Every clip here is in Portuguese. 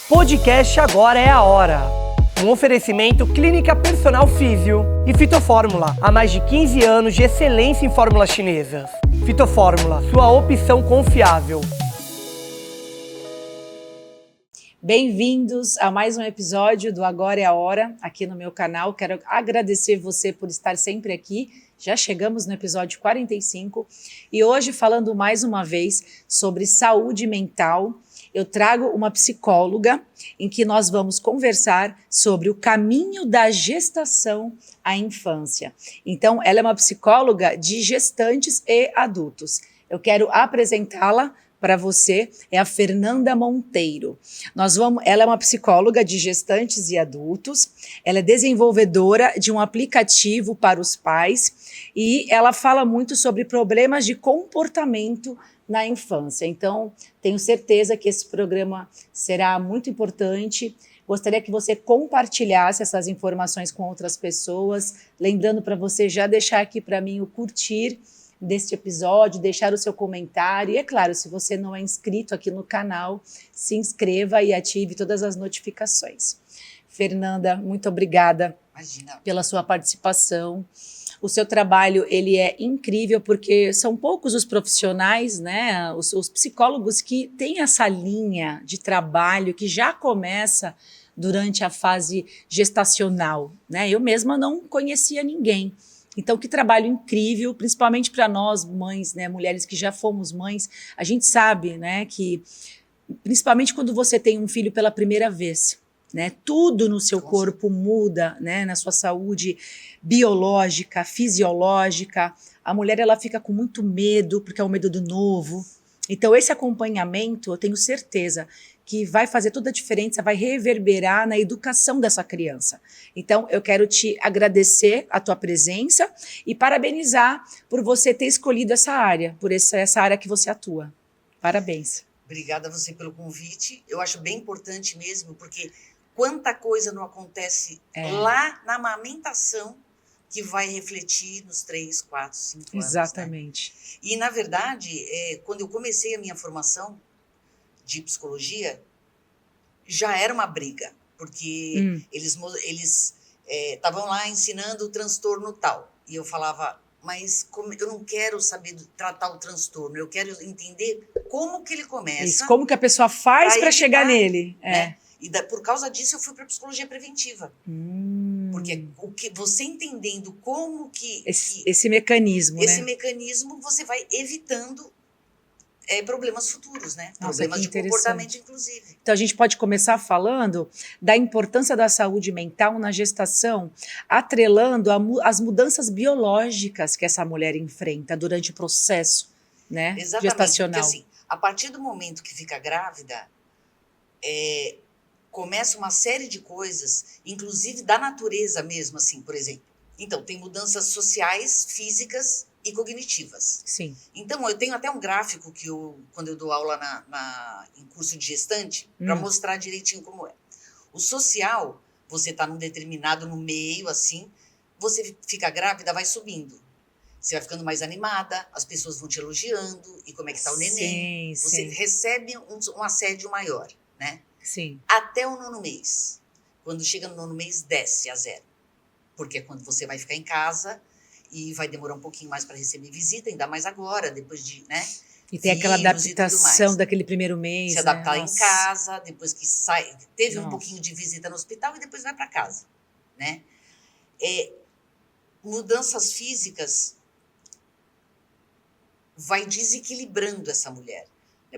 Podcast Agora é a Hora. Um oferecimento Clínica Personal Físio e Fitofórmula. Há mais de 15 anos de excelência em fórmulas chinesas. Fitofórmula, sua opção confiável. Bem-vindos a mais um episódio do Agora é a Hora, aqui no meu canal. Quero agradecer você por estar sempre aqui. Já chegamos no episódio 45 e hoje, falando mais uma vez sobre saúde mental, eu trago uma psicóloga em que nós vamos conversar sobre o caminho da gestação à infância. Então, ela é uma psicóloga de gestantes e adultos. Eu quero apresentá-la para você, é a Fernanda Monteiro. Ela é uma psicóloga de gestantes e adultos, ela é desenvolvedora de um aplicativo para os pais e ela fala muito sobre problemas de comportamento na infância. Então, tenho certeza que esse programa será muito importante. Gostaria que você compartilhasse essas informações com outras pessoas, lembrando para você já deixar aqui para mim o curtir deste episódio, deixar o seu comentário e, é claro, se você não é inscrito aqui no canal, se inscreva e ative todas as notificações. Fernanda, muito obrigada pela sua participação. O seu trabalho, ele é incrível porque são poucos os profissionais, né, os psicólogos que têm essa linha de trabalho que já começa durante a fase gestacional, né? Eu mesma não conhecia ninguém. Então, que trabalho incrível, principalmente para nós, mães, né, mulheres que já fomos mães, a gente sabe, né, que principalmente quando você tem um filho pela primeira vez, né, tudo no seu corpo muda, né, na sua saúde biológica, fisiológica. A mulher, ela fica com muito medo, porque é o medo do novo. Então, esse acompanhamento, eu tenho certeza que vai fazer toda a diferença, vai reverberar na educação dessa criança. Então, eu quero te agradecer a tua presença e parabenizar por você ter escolhido essa área, por essa área que você atua. Parabéns. Obrigada a você pelo convite. Eu acho bem importante mesmo, porque quanta coisa não acontece lá na amamentação que vai refletir nos 3, 4, 5 anos. Exatamente. Né? E, na verdade, quando eu comecei a minha formação de psicologia, já era uma briga, porque eles estavam lá ensinando o transtorno tal. E eu falava, mas eu não quero saber tratar o transtorno, eu quero entender como que ele começa. Isso, como que a pessoa faz para chegar nele. Né? E por causa disso eu fui para a psicologia preventiva. Porque você entendendo como que... Esse mecanismo, esse mecanismo, você vai evitando problemas futuros, né? Nossa, problemas de comportamento, inclusive. Então, a gente pode começar falando da importância da saúde mental na gestação, atrelando as mudanças biológicas que essa mulher enfrenta durante o processo, né, gestacional. Porque, assim, a partir do momento que fica grávida, começa uma série de coisas, inclusive da natureza mesmo, assim, por exemplo. Então, tem mudanças sociais, físicas e cognitivas. Sim. Então, eu tenho até um gráfico que quando eu dou aula em curso de gestante, para mostrar direitinho como é. O social, você está no meio, assim, você fica grávida, vai subindo. Você vai ficando mais animada, as pessoas vão te elogiando, e como é que está o neném. Você recebe um assédio maior, né? Sim. Até o 9º mês. Quando chega no 9º mês, desce a 0. Porque é quando você vai ficar em casa e vai demorar um pouquinho mais para receber visita, ainda mais agora, depois de, né? E tem aquela adaptação daquele primeiro mês. Se adaptar em casa, depois que teve um pouquinho de visita no hospital e depois vai para casa, né? Mudanças físicas vai desequilibrando essa mulher.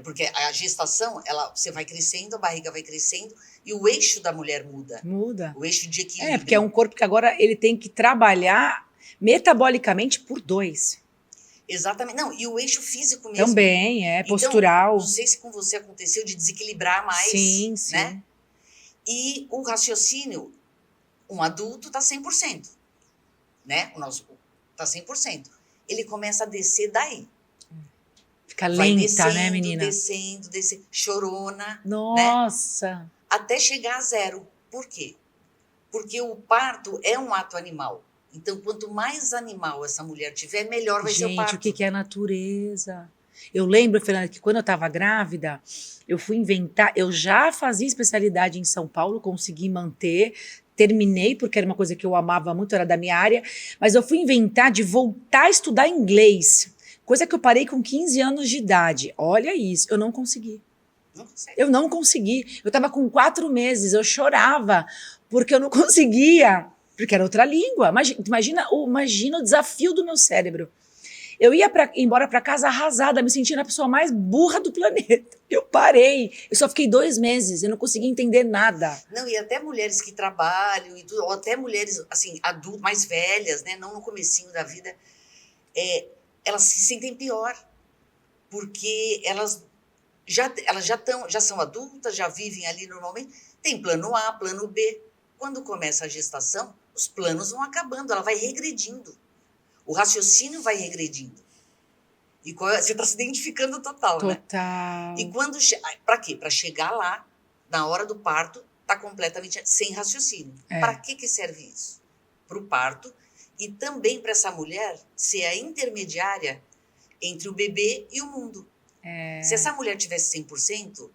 Porque a gestação, você vai crescendo, a barriga vai crescendo e o eixo da mulher muda. Muda. O eixo de equilíbrio. Porque é um corpo que agora ele tem que trabalhar metabolicamente por 2. Exatamente. Não, e o eixo físico mesmo. Também, postural. Então, não sei se com você aconteceu de desequilibrar mais. Sim. Né? E o raciocínio, um adulto está 100%. Né? O nosso está 100%. Ele começa a descer daí. Fica lenta, descendo, né, menina? Descendo, chorona. Nossa! Né? Até chegar a 0. Por quê? Porque o parto é um ato animal. Então, quanto mais animal essa mulher tiver, melhor vai ser o parto. Gente, o que é a natureza? Eu lembro, Fernanda, que quando eu estava grávida, eu fui inventar, eu já fazia especialidade em São Paulo, consegui manter, terminei, porque era uma coisa que eu amava muito, era da minha área, mas eu fui inventar de voltar a estudar inglês, coisa que eu parei com 15 anos de idade. Olha isso, eu não consegui. Não consegue. Eu não consegui. Eu estava com 4 meses, eu chorava, porque eu não conseguia, porque era outra língua. Imagina o desafio do meu cérebro. Eu ia embora para casa arrasada, me sentindo a pessoa mais burra do planeta. Eu parei. Eu só fiquei 2 meses, eu não conseguia entender nada. Não, e até mulheres que trabalham, e tudo, ou até mulheres assim, adultas, mais velhas, né? Não no comecinho da vida, elas se sentem pior. Porque elas já são adultas, já vivem ali normalmente. Tem plano A, plano B. Quando começa a gestação, os planos vão acabando, ela vai regredindo. O raciocínio vai regredindo. E você está se identificando total, né? Total. E quando... Para quê? Para chegar lá, na hora do parto, tá completamente sem raciocínio. Para que serve isso? Para o parto e também para essa mulher ser a intermediária entre o bebê e o mundo. Se essa mulher tivesse 100%,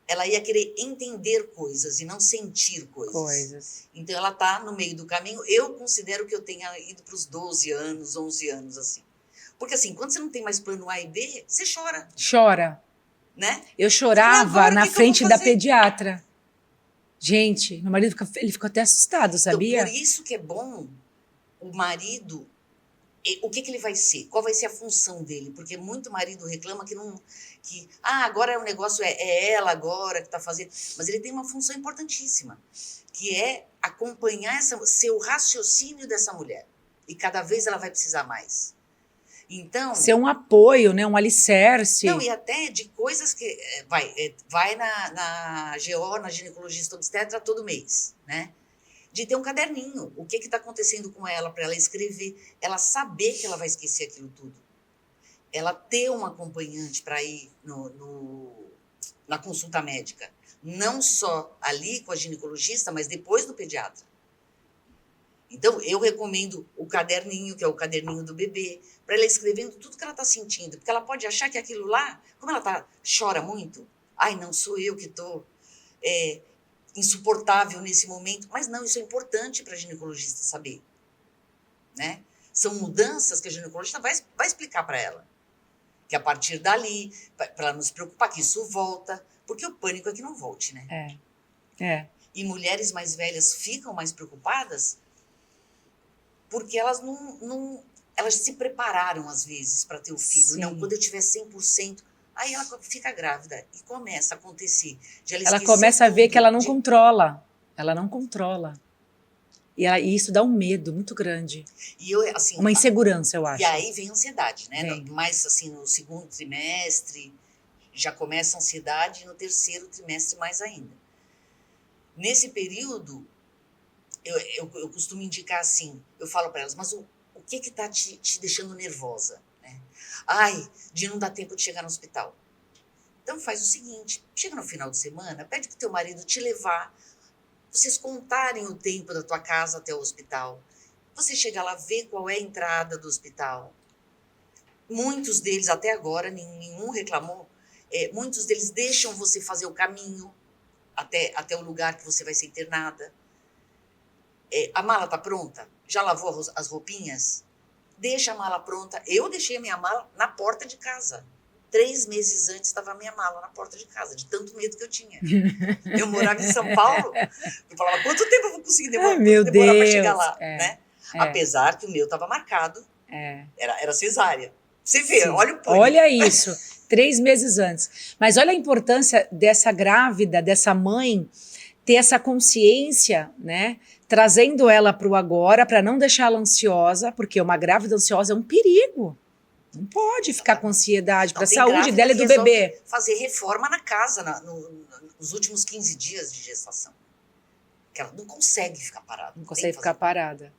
ela ia querer entender coisas e não sentir coisas. Então, ela está no meio do caminho. Eu considero que eu tenha ido para os 12 anos, 11 anos, assim. Porque, assim, quando você não tem mais plano A e B, você chora. Chora. Né? Eu chorava agora, na que frente eu vou da fazer? pediatra. Gente, meu marido ele ficou até assustado, sabia? Então, por isso que é bom o marido... O que ele vai ser? Qual vai ser a função dele? Porque muito marido reclama agora o negócio é ela agora que está fazendo. Mas ele tem uma função importantíssima, que é acompanhar ser o raciocínio dessa mulher. E cada vez ela vai precisar mais. Então... Ser um apoio, né? Um alicerce. Não, e até de coisas que... Vai na GO, na ginecologista obstetra todo mês, né? De ter um caderninho, o que está acontecendo com ela, para ela escrever, ela saber que ela vai esquecer aquilo tudo. Ela ter um acompanhante para ir na consulta médica, não só ali com a ginecologista, mas depois do pediatra. Então, eu recomendo o caderninho, que é o caderninho do bebê, para ela escrevendo tudo que ela está sentindo, porque ela pode achar que aquilo lá, como ela chora muito, não sou eu que estou... insuportável nesse momento, mas não, isso é importante para a ginecologista saber, né? São mudanças que a ginecologista vai explicar para ela, que a partir dali, para ela não se preocupar que isso volta, porque o pânico é que não volte, né? E mulheres mais velhas ficam mais preocupadas porque elas elas se prepararam às vezes para ter o filho. Sim. Não, quando eu tiver 100%, aí ela fica grávida e começa a acontecer. Ela começa a ver que ela não controla. Ela não controla. E isso dá um medo muito grande. Uma insegurança, eu acho. E aí vem a ansiedade, né? Vem. Mais assim, no 2º trimestre, já começa a ansiedade, e no 3º trimestre mais ainda. Nesse período, eu costumo indicar assim, eu falo para elas, mas o que está te deixando nervosa? De não dar tempo de chegar no hospital. Então faz o seguinte, chega no final de semana, pede pro teu marido te levar, vocês contarem o tempo da tua casa até o hospital. Você chega lá, vê qual é a entrada do hospital. Muitos deles, até agora, nenhum reclamou, muitos deles deixam você fazer o caminho até o lugar que você vai ser internada. A mala está pronta? Já lavou as roupinhas? Deixa a mala pronta. Eu deixei a minha mala na porta de casa. 3 meses antes estava a minha mala na porta de casa, de tanto medo que eu tinha. Eu morava em São Paulo, eu falava, quanto tempo eu vou conseguir demorar para chegar lá? Né? Apesar que o meu estava marcado, era cesárea. Você vê, Sim. Olha o pânico. Olha isso, 3 meses antes. Mas olha a importância dessa grávida, dessa mãe, ter essa consciência, né? Trazendo ela para o agora, para não deixá-la ansiosa, porque uma grávida ansiosa é um perigo. Não pode ficar com ansiedade para a saúde dela e do bebê. Fazer reforma na casa nos últimos 15 dias de gestação. Porque ela não consegue ficar parada. Não consegue ficar parada.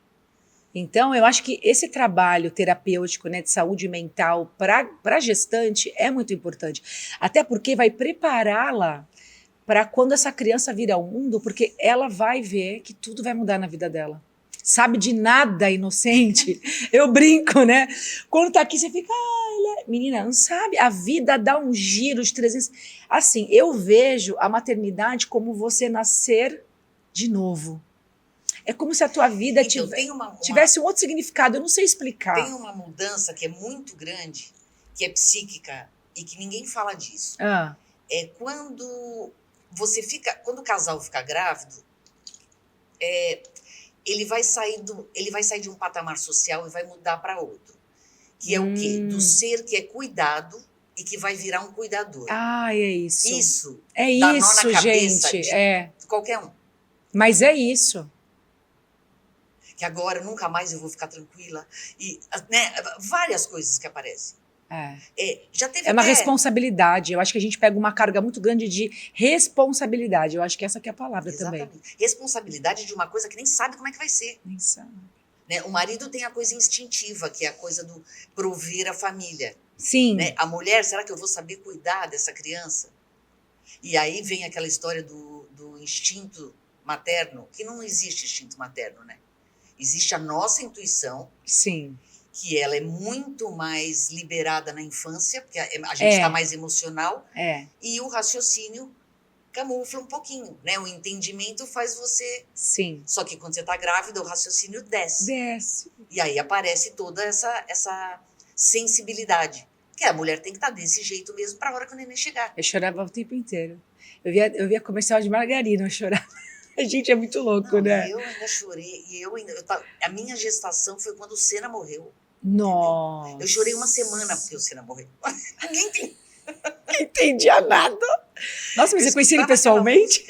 Então, eu acho que esse trabalho terapêutico, né, de saúde mental para gestante é muito importante. Até porque vai prepará-la para quando essa criança vir ao mundo, porque ela vai ver que tudo vai mudar na vida dela. Sabe de nada, inocente. Eu brinco, né? Quando tá aqui, você fica, menina, não sabe, a vida dá um giro de 300. Assim, eu vejo a maternidade como você nascer de novo. É como se a tua vida Então, tivesse um outro significado, eu não sei explicar. tem uma mudança que é muito grande, que é psíquica, e que ninguém fala disso. É quando quando o casal fica grávido, ele vai sair de um patamar social e vai mudar para outro. Que é o quê? Do ser que é cuidado e que vai virar um cuidador. Ah, é isso. Isso É dá nó isso, na cabeça gente. de qualquer um. Mas é isso. Que agora nunca mais eu vou ficar tranquila. E, né, várias coisas que aparecem. Já teve É uma até... responsabilidade. Eu acho que a gente pega uma carga muito grande de responsabilidade. Eu acho que essa que é a palavra Exatamente. também. Responsabilidade de uma coisa que nem sabe como é que vai ser. Nem sabe. Né? O marido tem a coisa instintiva, que é a coisa do prover a família. Sim. Né? A mulher, será que eu vou saber cuidar dessa criança? E aí vem aquela história do instinto materno, que não existe instinto materno, né? Existe a nossa intuição. Sim. Que ela é muito mais liberada na infância, porque a gente está mais emocional, e o raciocínio camufla um pouquinho, né? O entendimento faz você... Sim. Só que quando você está grávida, o raciocínio desce. Desce. E aí aparece toda essa sensibilidade. Que a mulher tem que estar desse jeito mesmo para a hora que o neném chegar. Eu chorava o tempo inteiro. Eu via comercial de margarina, eu chorava. A gente é muito louco, Não, né? Eu ainda chorei. A minha gestação foi quando o Senna morreu. Nossa. Eu chorei uma semana porque o Senna morreu. Ninguém entendia nada. Nossa, mas você conhecia ele pessoalmente?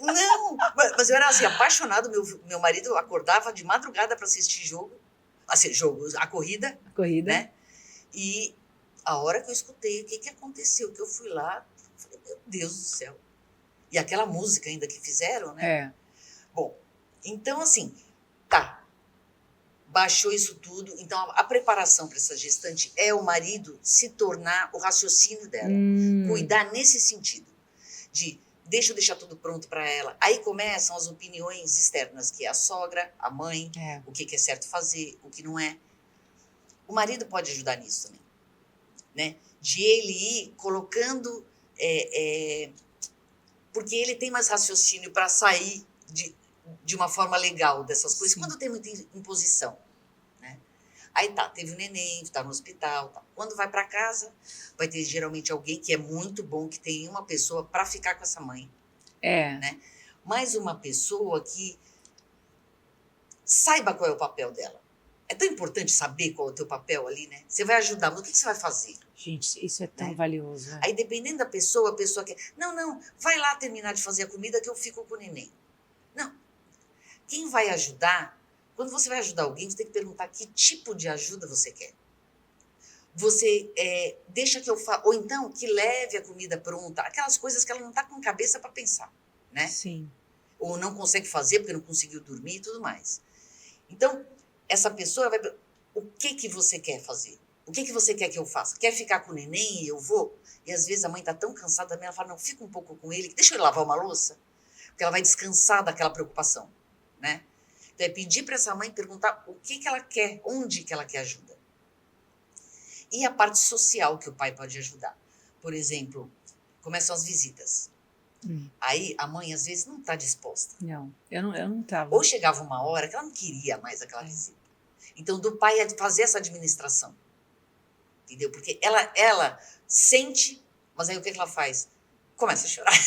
Não, mas eu era assim, apaixonado. Meu marido acordava de madrugada para assistir jogo. Assim, a corrida. A corrida. Né? E a hora que eu escutei o que aconteceu, que eu fui lá, falei, meu Deus do céu. E aquela música ainda que fizeram, né? Bom, então assim, baixou isso tudo. Então, a preparação para essa gestante é o marido se tornar o raciocínio dela. Cuidar nesse sentido. Deixa eu deixar tudo pronto para ela. Aí começam as opiniões externas, que é a sogra, a mãe, o que é certo fazer, o que não é. O marido pode ajudar nisso também. Né? De ele ir colocando... porque ele tem mais raciocínio para sair de uma forma legal dessas coisas. Sim. Quando tem muita imposição, né? Aí teve o neném, está no hospital. Quando vai para casa, vai ter geralmente alguém que é muito bom, que tem uma pessoa para ficar com essa mãe. Né? Mais uma pessoa que saiba qual é o papel dela. É tão importante saber qual é o teu papel ali, né? Você vai ajudar, mas o que você vai fazer? Gente, isso é tão valioso. Aí, dependendo da pessoa, a pessoa quer... Não, vai lá terminar de fazer a comida que eu fico com o neném. Não. Quem vai ajudar... Quando você vai ajudar alguém, você tem que perguntar que tipo de ajuda você quer. Você deixa que eu faça... Ou então, que leve a comida pronta. Aquelas coisas que ela não está com cabeça para pensar, né? Sim. Ou não consegue fazer porque não conseguiu dormir e tudo mais. Então, essa pessoa vai... O que você quer fazer? O que você quer que eu faça? Quer ficar com o neném e eu vou? E às vezes a mãe está tão cansada também, ela fala, não, fica um pouco com ele, deixa eu lavar uma louça. Porque ela vai descansar daquela preocupação, né? Então é pedir para essa mãe perguntar o que ela quer, onde que ela quer ajuda. E a parte social que o pai pode ajudar. Por exemplo, começam as visitas. Aí a mãe às vezes não está disposta. Não, eu não estava. Ou chegava uma hora que ela não queria mais aquela visita. Então do pai é fazer essa administração. Entendeu? Porque ela sente, mas aí o que ela faz? Começa a chorar.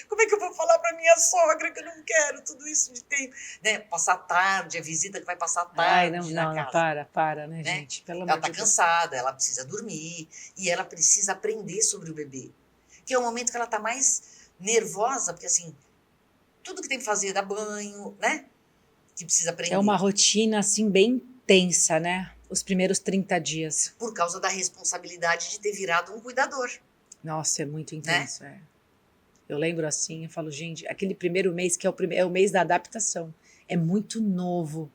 Como é que eu vou falar para minha sogra que eu não quero tudo isso de tempo? Né? Passar tarde, a visita que vai passar tarde na casa. Para, né, gente? Pelo amor ela está de Deus. cansada, ela precisa dormir e ela precisa aprender sobre o bebê. Que é o momento que ela está mais nervosa, porque assim, tudo que tem que fazer, dar banho, né? Que precisa aprender. É uma rotina, assim, bem tensa, né? Os primeiros 30 dias. Por causa da responsabilidade de ter virado um cuidador. Nossa, é muito intenso, né? Eu lembro assim, eu falo, gente, aquele primeiro mês que é o mês da adaptação. É muito novo.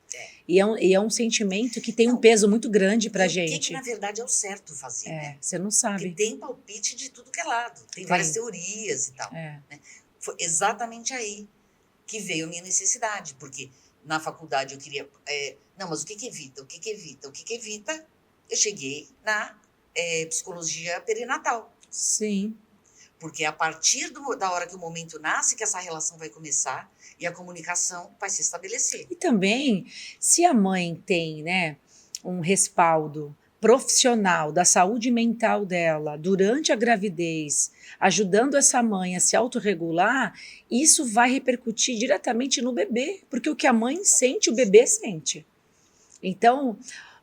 E é um sentimento que tem um peso muito grande pra gente. O que na verdade é o certo fazer, né? Você não sabe. Porque tem palpite de tudo que é lado. Tem várias teorias e tal. Né? Foi exatamente aí que veio a minha necessidade. Porque na faculdade eu queria... não, mas o que evita? O que evita? O que evita eu cheguei na psicologia perinatal. Sim. Porque é a partir da hora que o momento nasce que essa relação vai começar e a comunicação vai se estabelecer. E também, se a mãe tem, né, um respaldo profissional da saúde mental dela durante a gravidez, ajudando essa mãe a se autorregular, isso vai repercutir diretamente no bebê, porque o que a mãe sente, o bebê sente. Então,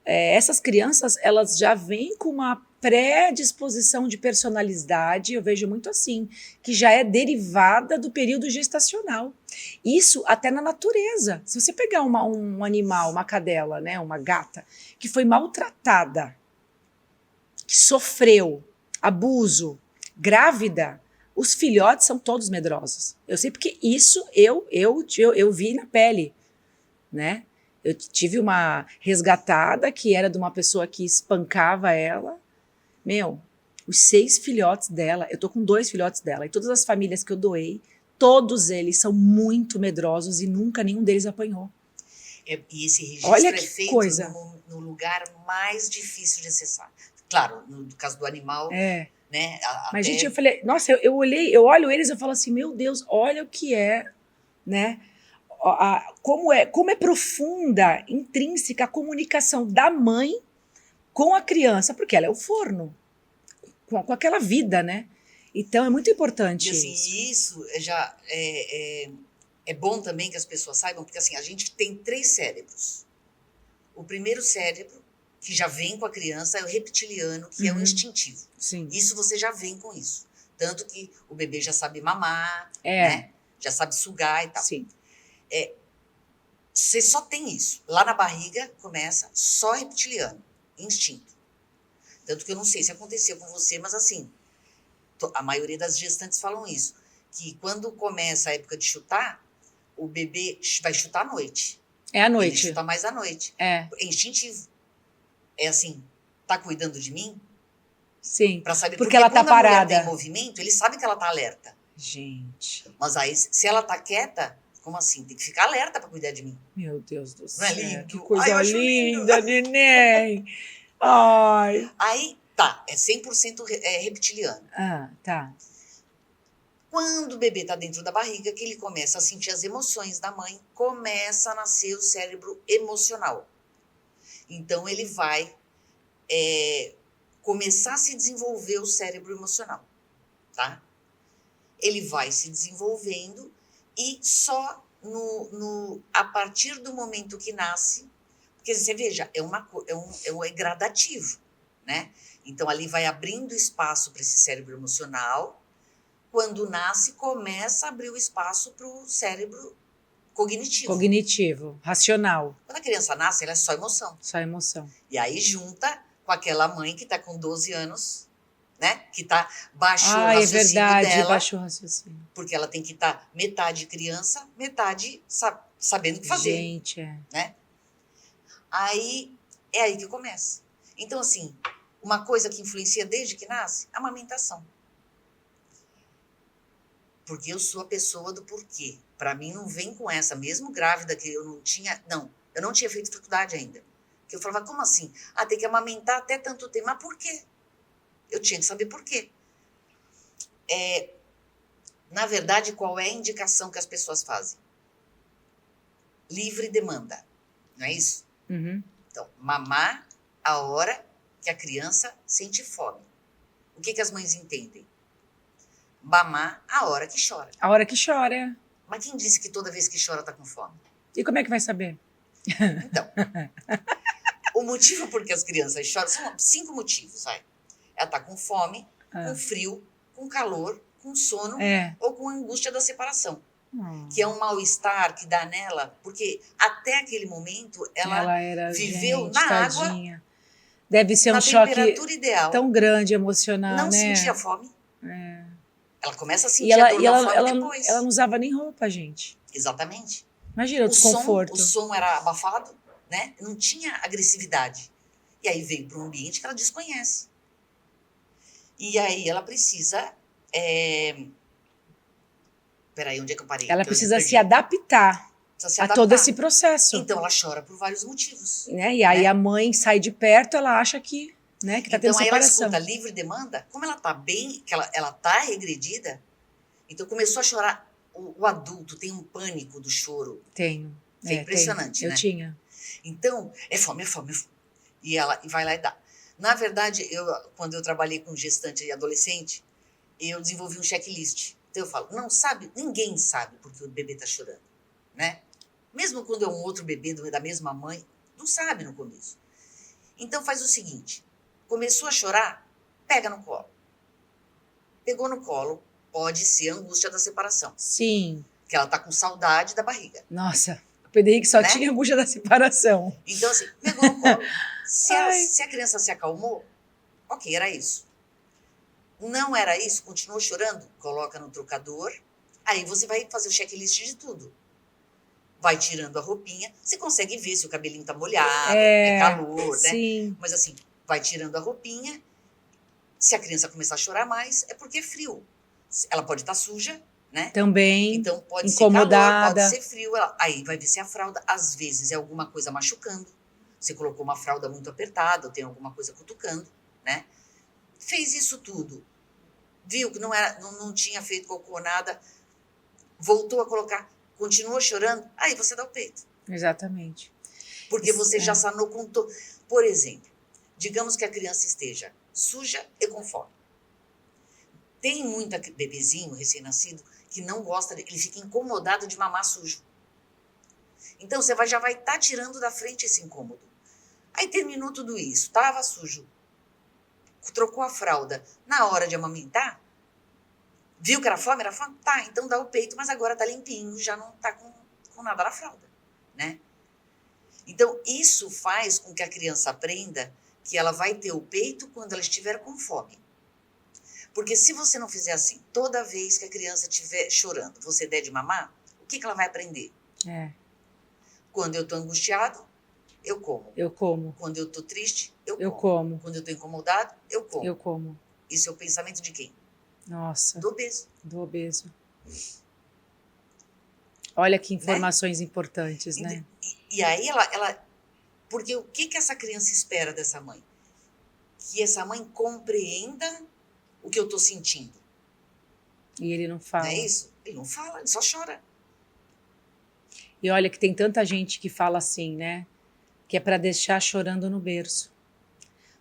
essas crianças, elas já vêm com uma predisposição de personalidade, eu vejo muito assim, que já é derivada do período gestacional. Isso até na natureza. Se você pegar um animal, uma cadela, né, uma gata, que foi maltratada, que sofreu abuso, grávida, os filhotes são todos medrosos. Eu sei porque isso eu vi na pele, né? Eu tive uma resgatada que era de uma pessoa que espancava ela. Meu, os 6 filhotes dela, eu tô com 2 filhotes dela, e todas as famílias que eu doei, todos eles são muito medrosos e nunca nenhum deles apanhou. E esse registro Olha que feito coisa. no lugar mais difícil de acessar. Claro, no caso do animal, né? Mas, gente, eu falei, nossa, eu olho eles e eu falo assim, meu Deus, olha o que é, né? Como é profunda, intrínseca a comunicação da mãe com a criança, porque ela é o forno, com aquela vida, né? Então é muito importante e, assim, isso já é bom também que as pessoas saibam, porque assim, a gente tem 3 cérebros. O primeiro cérebro, que já vem com a criança, é o reptiliano, que é o instintivo. Sim. Isso você já vem com isso. Tanto que o bebê já sabe mamar, né? Já sabe sugar e tal. Sim. Você só tem isso. Lá na barriga começa só reptiliano, instinto. Tanto que eu não sei se aconteceu com você, mas assim, a maioria das gestantes falam isso. Que quando começa a época de chutar, o bebê vai chutar à noite. É à noite. Ele chuta mais à noite. É instintivo. É assim, tá cuidando de mim? Sim. Pra saber, porque ela tá quando a mulher parada. tem movimento, ele sabe que ela tá alerta. Gente. Mas aí, se ela tá quieta, como assim? Tem que ficar alerta pra cuidar de mim. Meu Deus do Não céu. é lindo? Que coisa Ai, eu acho linda, lindo. neném. Ai. Aí, tá, é 100% reptiliano. Tá. Quando o bebê tá dentro da barriga, que ele começa a sentir as emoções da mãe, começa a nascer o cérebro emocional. Então, ele vai começar a se desenvolver o cérebro emocional, tá? Ele vai se desenvolvendo e só a partir do momento que nasce, porque você veja, é gradativo, né? Então, ali vai abrindo espaço para esse cérebro emocional. Quando nasce, começa a abrir o espaço para o cérebro cognitivo. Cognitivo, racional. Quando a criança nasce, ela é só emoção. Só emoção. E aí junta com aquela mãe que está com 12 anos, né? Que está baixo o raciocínio é verdade, dela. baixo o raciocínio. Porque ela tem que estar metade criança, metade sabendo o que fazer. Gente, né? Aí, é aí que começa. Então, assim, uma coisa que influencia desde que nasce, a amamentação. Porque eu sou a pessoa do porquê. Para mim, não vem com essa. Mesmo grávida, que eu não tinha... Não, eu não tinha feito faculdade ainda. Que eu falava, como assim? Tem que amamentar até tanto tempo. Mas por quê? Eu tinha que saber por quê. Na verdade, qual é a indicação que as pessoas fazem? Livre demanda. Não é isso? Uhum. Então, mamar a hora que a criança sente fome. O que as mães entendem? Mamar a hora que chora. A hora que chora. Mas quem disse que toda vez que chora tá com fome? E como é que vai saber? Então, o motivo por que as crianças choram são 5 motivos, vai. Ela tá com fome, com frio, com calor, com sono ou com angústia da separação. Que é um mal-estar que dá nela, porque até aquele momento ela viveu na tadinha. água, deve ser um choque ideal, tão grande, emocional, não né? sentia fome. Ela começa a sentir a dor da fome depois. Ela não usava nem roupa, gente. Exatamente. Imagina o desconforto. O som era abafado, né? Não tinha agressividade. E aí veio para um ambiente que ela desconhece. E aí ela precisa... Peraí, onde é que eu parei? Ela precisa se adaptar. precisa se A adaptar. todo esse processo. Então ela chora por vários motivos. Né? E aí né? a mãe sai de perto, ela acha que, né, que tá tendo Então aí ela separação. escuta livre demanda, como ela tá bem, que ela tá regredida, então começou a chorar. O adulto tem um pânico do choro. Tenho. É impressionante, tenho. né? Eu tinha. Então, é fome, é fome, é fome. E ela vai lá e dá. Na verdade, quando eu trabalhei com gestante e adolescente, eu desenvolvi um checklist. Então eu falo, não sabe, ninguém sabe porque o bebê está chorando, né? Mesmo quando é um outro bebê da mesma mãe, não sabe no começo. Então faz o seguinte, começou a chorar, pega no colo. Pegou no colo, pode ser a angústia da separação. Sim. Que ela está com saudade da barriga. Nossa, o PDI que só Né? tinha angústia da separação. Então assim, pegou no colo. Se a criança se acalmou, ok, era isso. Não era isso, continuou chorando, coloca no trocador, aí você vai fazer o checklist de tudo. Vai tirando a roupinha, você consegue ver se o cabelinho tá molhado, é calor, né? Sim. Mas assim, vai tirando a roupinha, se a criança começar a chorar mais, é porque é frio. Ela pode estar suja, né? Também. Então pode incomodada. ser calor, pode ser frio. Aí vai ver se a fralda, às vezes, é alguma coisa machucando. Você colocou uma fralda muito apertada, ou tem alguma coisa cutucando, né? Fez isso tudo. Viu que não tinha feito cocô, nada. Voltou a colocar, continua chorando, aí você dá o peito. Exatamente. Porque você já sanou com todo. Por exemplo, digamos que a criança esteja suja e com fome. Tem muito bebezinho recém-nascido que não gosta, ele fica incomodado de mamar sujo. Então você já vai estar tirando da frente esse incômodo. Aí terminou tudo isso, estava sujo, trocou a fralda na hora de amamentar, viu que era fome? Tá, então dá o peito, mas agora tá limpinho, já não tá com nada na fralda, né? Então isso faz com que a criança aprenda que ela vai ter o peito quando ela estiver com fome. Porque se você não fizer assim, toda vez que a criança estiver chorando, você der de mamar, o que ela vai aprender? Quando eu tô angustiado, eu como. Eu como. Quando eu tô triste, eu como. Quando eu tô incomodado, eu como. Eu como. Isso é o pensamento de quem? Nossa. Do obeso. Do obeso. Olha que informações importantes, né? E aí ela... Porque o que essa criança espera dessa mãe? Que essa mãe compreenda o que eu tô sentindo. E ele não fala. Não é isso? Ele não fala, ele só chora. E olha que tem tanta gente que fala assim, né? Que é para deixar chorando no berço.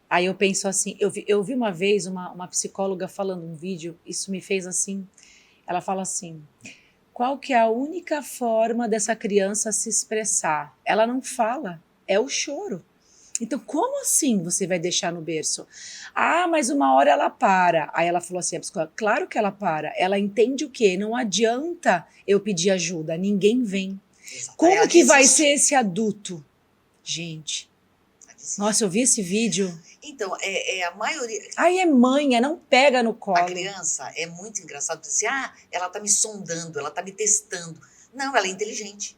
Aí eu penso assim, eu vi uma vez uma psicóloga falando um vídeo, isso me fez assim, ela fala assim, qual que é a única forma dessa criança se expressar? Ela não fala, é o choro. Então, como assim você vai deixar no berço? Ah, mas uma hora ela para. Aí ela falou assim, a psicóloga, claro que ela para. Ela entende o quê? Não adianta eu pedir ajuda, ninguém vem. Exato. Como que vai ser esse adulto? Gente, nossa, eu vi esse vídeo. Então, a maioria... Aí é mãe, não pega no colo. A criança é muito engraçado, dizer, ela tá me sondando, ela tá me testando. Não, ela é inteligente.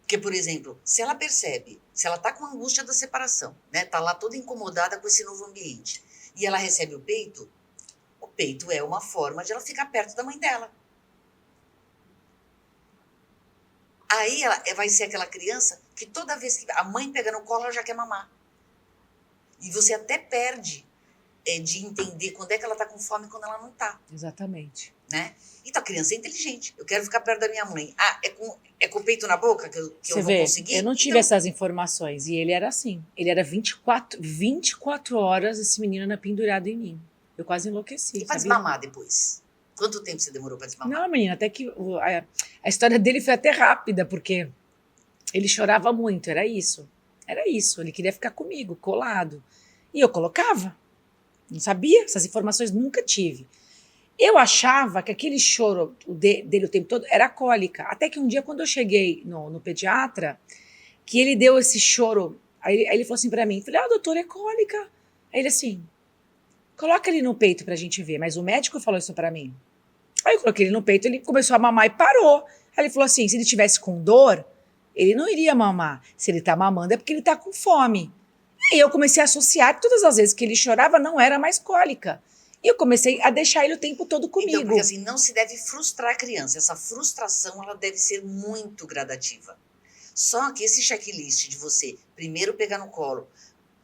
Porque, por exemplo, se ela percebe, se ela tá com a angústia da separação, né, tá lá toda incomodada com esse novo ambiente, e ela recebe o peito é uma forma de ela ficar perto da mãe dela. Aí ela vai ser aquela criança que toda vez que a mãe pega no colo, ela já quer mamar. E você até perde de entender quando é que ela está com fome e quando ela não está. Exatamente. Né? Então a criança é inteligente. Eu quero ficar perto da minha mãe. É com o peito na boca que eu vou conseguir? Eu não tive essas informações. E ele era assim. Ele era 24 horas esse menino era pendurado em mim. Eu quase enlouqueci. E para desmamar depois? Quanto tempo você demorou para desmamar? Não, menina, até que a história dele foi até rápida, porque ele chorava muito, era isso. Era isso, ele queria ficar comigo, colado. E eu colocava. Não sabia, essas informações nunca tive. Eu achava que aquele choro dele o tempo todo era cólica. Até que um dia, quando eu cheguei no pediatra, que ele deu esse choro, aí ele falou assim pra mim, falei, doutor, é cólica. Aí ele assim, coloca ele no peito pra gente ver. Mas o médico falou isso pra mim. Aí eu coloquei ele no peito, ele começou a mamar e parou. Aí ele falou assim, se ele tivesse com dor, ele não iria mamar. Se ele tá mamando é porque ele tá com fome. E eu comecei a associar que todas as vezes que ele chorava não era mais cólica. E eu comecei a deixar ele o tempo todo comigo. Então, porque assim, não se deve frustrar a criança. Essa frustração, ela deve ser muito gradativa. Só que esse checklist de você primeiro pegar no colo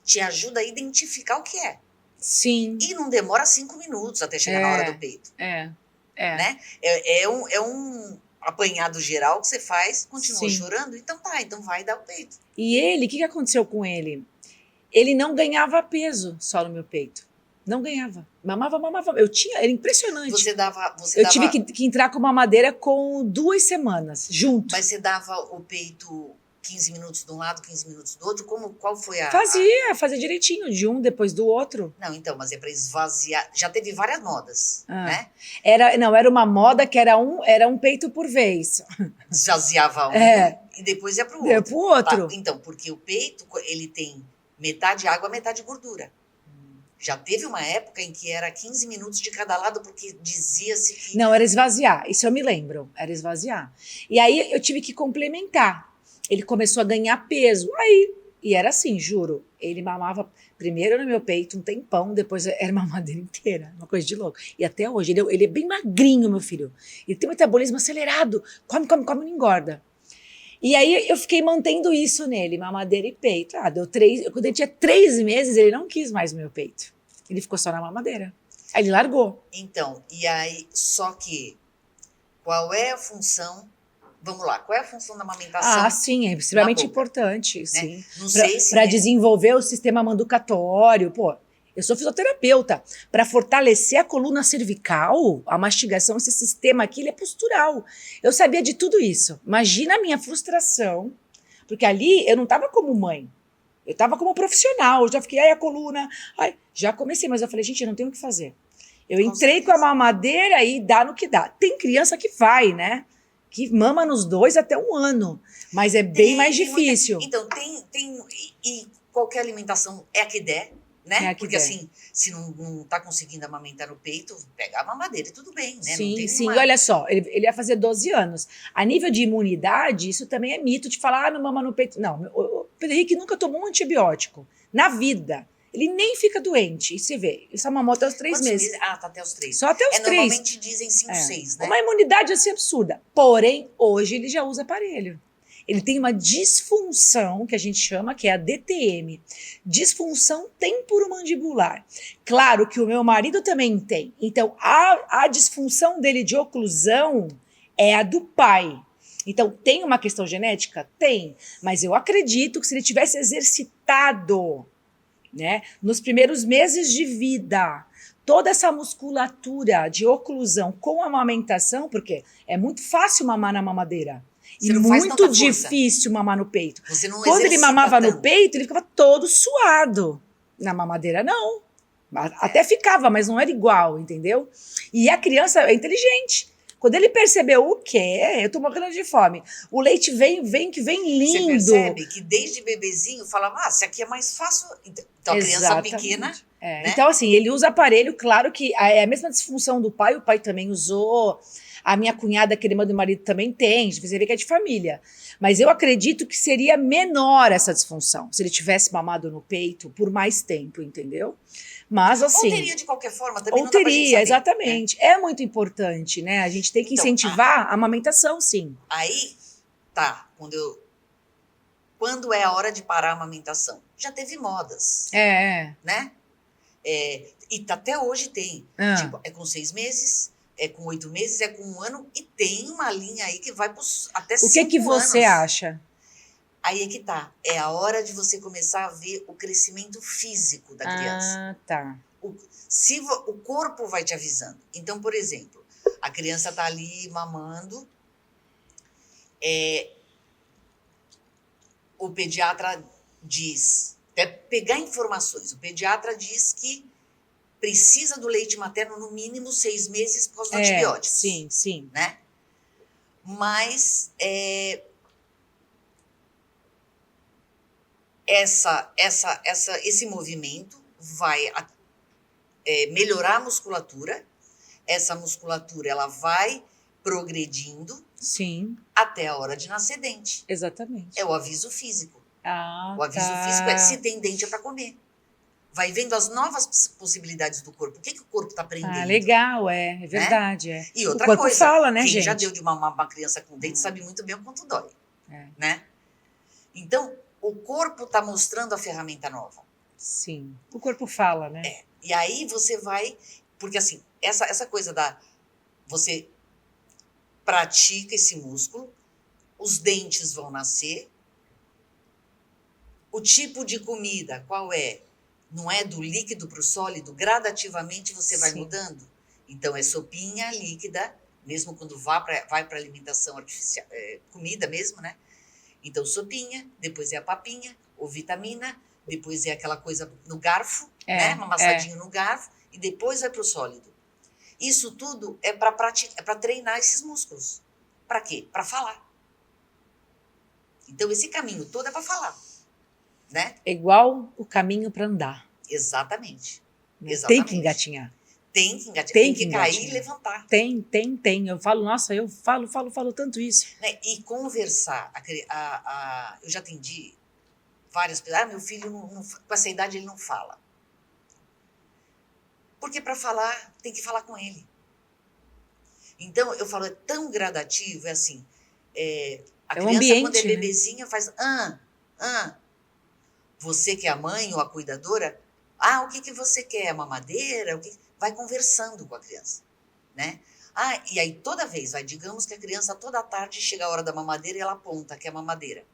te ajuda a identificar o que é. Sim. E não demora 5 minutos até chegar na hora do peito. Né? É um apanhado geral que você faz, continua chorando, então tá, então vai dar o peito. E ele, o que aconteceu com ele? Ele não ganhava peso só no meu peito. Não ganhava. Mamava. Era impressionante. Eu tive que entrar com mamadeira com 2 semanas, junto. Mas você dava o peito 15 minutos de um lado, 15 minutos do outro? Qual foi a... Fazia direitinho, de um depois do outro. Não, então, mas é para esvaziar. Já teve várias modas, né? Era uma moda que era um peito por vez. Esvaziava um e depois ia pro outro. Ia pro outro. Tá? Então, porque o peito, ele tem metade água, metade gordura. Já teve uma época em que era 15 minutos de cada lado, porque dizia-se que... Não, era esvaziar, isso eu me lembro, era esvaziar. E aí eu tive que complementar. Ele começou a ganhar peso, e era assim, juro, ele mamava primeiro no meu peito um tempão, depois era mamadeira inteira, uma coisa de louco. E até hoje, ele é bem magrinho, meu filho. Ele tem um metabolismo acelerado, come, não engorda. E aí eu fiquei mantendo isso nele, mamadeira e peito. Quando ele tinha 3 meses, ele não quis mais o meu peito. Ele ficou só na mamadeira. Aí ele largou. Então, e aí, só que, qual é a função... Vamos lá, qual é a função da amamentação? Sim, é extremamente importante, né? sim. Não sei se... Para desenvolver o sistema manducatório, pô. Eu sou fisioterapeuta. Para fortalecer a coluna cervical, a mastigação, esse sistema aqui, ele é postural. Eu sabia de tudo isso. Imagina a minha frustração, porque ali eu não estava como mãe. Eu estava como profissional. Eu já fiquei, a coluna... já comecei, mas eu falei, gente, eu não tenho o que fazer. Eu entrei com a mamadeira e dá no que dá. Tem criança que vai, né? Que mama nos 2 até 1 ano. Mas é bem mais difícil. Então, e qualquer alimentação é a que der, né? Porque assim, se não tá conseguindo amamentar no peito, pega a mamadeira e tudo bem, né? Sim. Olha só, ele ia fazer 12 anos. A nível de imunidade, isso também é mito de falar, não mama no peito. Não, o Pedro Henrique nunca tomou um antibiótico. Na vida. Ele nem fica doente. E você vê, isso mamou até os 3 meses. Tá até os 3. Só até os 3. Normalmente dizem 5, 6, né? Uma imunidade assim absurda. Porém, hoje ele já usa aparelho. Ele tem uma disfunção, que a gente chama, que é a DTM. Disfunção temporomandibular. Claro que o meu marido também tem. Então, a disfunção dele de oclusão é a do pai. Então, tem uma questão genética? Tem. Mas eu acredito que se ele tivesse exercitado... né? Nos primeiros meses de vida, toda essa musculatura de oclusão com a amamentação, porque é muito fácil mamar na mamadeira e muito difícil mamar no peito. Quando ele mamava no peito, ele ficava todo suado. Na mamadeira, não. Até ficava, mas não era igual, entendeu? E a criança é inteligente. Quando ele percebeu o quê? Eu tô morrendo de fome. O leite vem lindo. Você percebe que desde bebezinho falava, se aqui é mais fácil. Então a criança pequena... né? Então assim, ele usa aparelho, claro que é a mesma disfunção do pai, o pai também usou, a minha cunhada, que é irmã do marido, também tem, você vê que é de família. Mas eu acredito que seria menor essa disfunção, se ele tivesse mamado no peito por mais tempo, entendeu? Mas assim... Ou teria de qualquer forma, também não dá pra gente saber, exatamente. É muito importante, né? A gente tem que incentivar a amamentação, sim. Aí, tá, quando é a hora de parar a amamentação? Já teve modas. Né? E até hoje tem. Tipo, é com 6 meses, é com 8 meses, é com 1 ano, e tem uma linha aí que vai até 5 anos. O que você acha? Aí é que tá. É a hora de você começar a ver o crescimento físico da criança. Tá. O corpo vai te avisando. Então, por exemplo, a criança tá ali mamando, o pediatra diz, até pegar informações, o pediatra diz que precisa do leite materno no mínimo 6 meses por causa do antibiótico. Sim. Né? Mas esse movimento vai melhorar a musculatura. Essa musculatura ela vai progredindo até a hora de nascer dente. Exatamente. É o aviso físico. O aviso físico é se tem dente é para comer. vai vendo as novas possibilidades do corpo. O que o corpo está aprendendo? Ah, legal, é verdade. É. E outra o corpo coisa, fala, né, quem gente? já deu de mamar uma criança com dente sabe muito bem o quanto dói, né? Então, o corpo está mostrando a ferramenta nova. Sim, o corpo fala, né? E aí você vai... Porque assim, essa coisa você pratica esse músculo, os dentes vão nascer, o tipo de comida, qual é? Não é do líquido para o sólido, gradativamente você vai mudando. Então, é sopinha líquida, mesmo quando vai para alimentação artificial, comida mesmo, né? Então, sopinha, depois é a papinha, ou vitamina, depois é aquela coisa no garfo, né? Uma amassadinho no garfo, e depois vai para o sólido. Isso tudo é para treinar esses músculos. Para quê? Para falar. Então, esse caminho todo é para falar. Né? É igual o caminho para andar. Exatamente. Né? Exatamente. Tem que engatinhar. Tem que engatinhar. Tem que cair engatinhar. E levantar. Tem. Eu falo, nossa, eu falo tanto isso. Né? E conversar. Eu já atendi várias pessoas. Meu filho, com essa idade, ele não fala. Porque para falar, tem que falar com ele. Então, eu falo, é tão gradativo, é assim. A criança, ambiente, quando é bebezinha, faz... Você que é a mãe ou a cuidadora, o que você quer? Mamadeira? Vai conversando com a criança, né? E aí toda vez, digamos que a criança toda tarde chega a hora da mamadeira e ela aponta que é a mamadeira.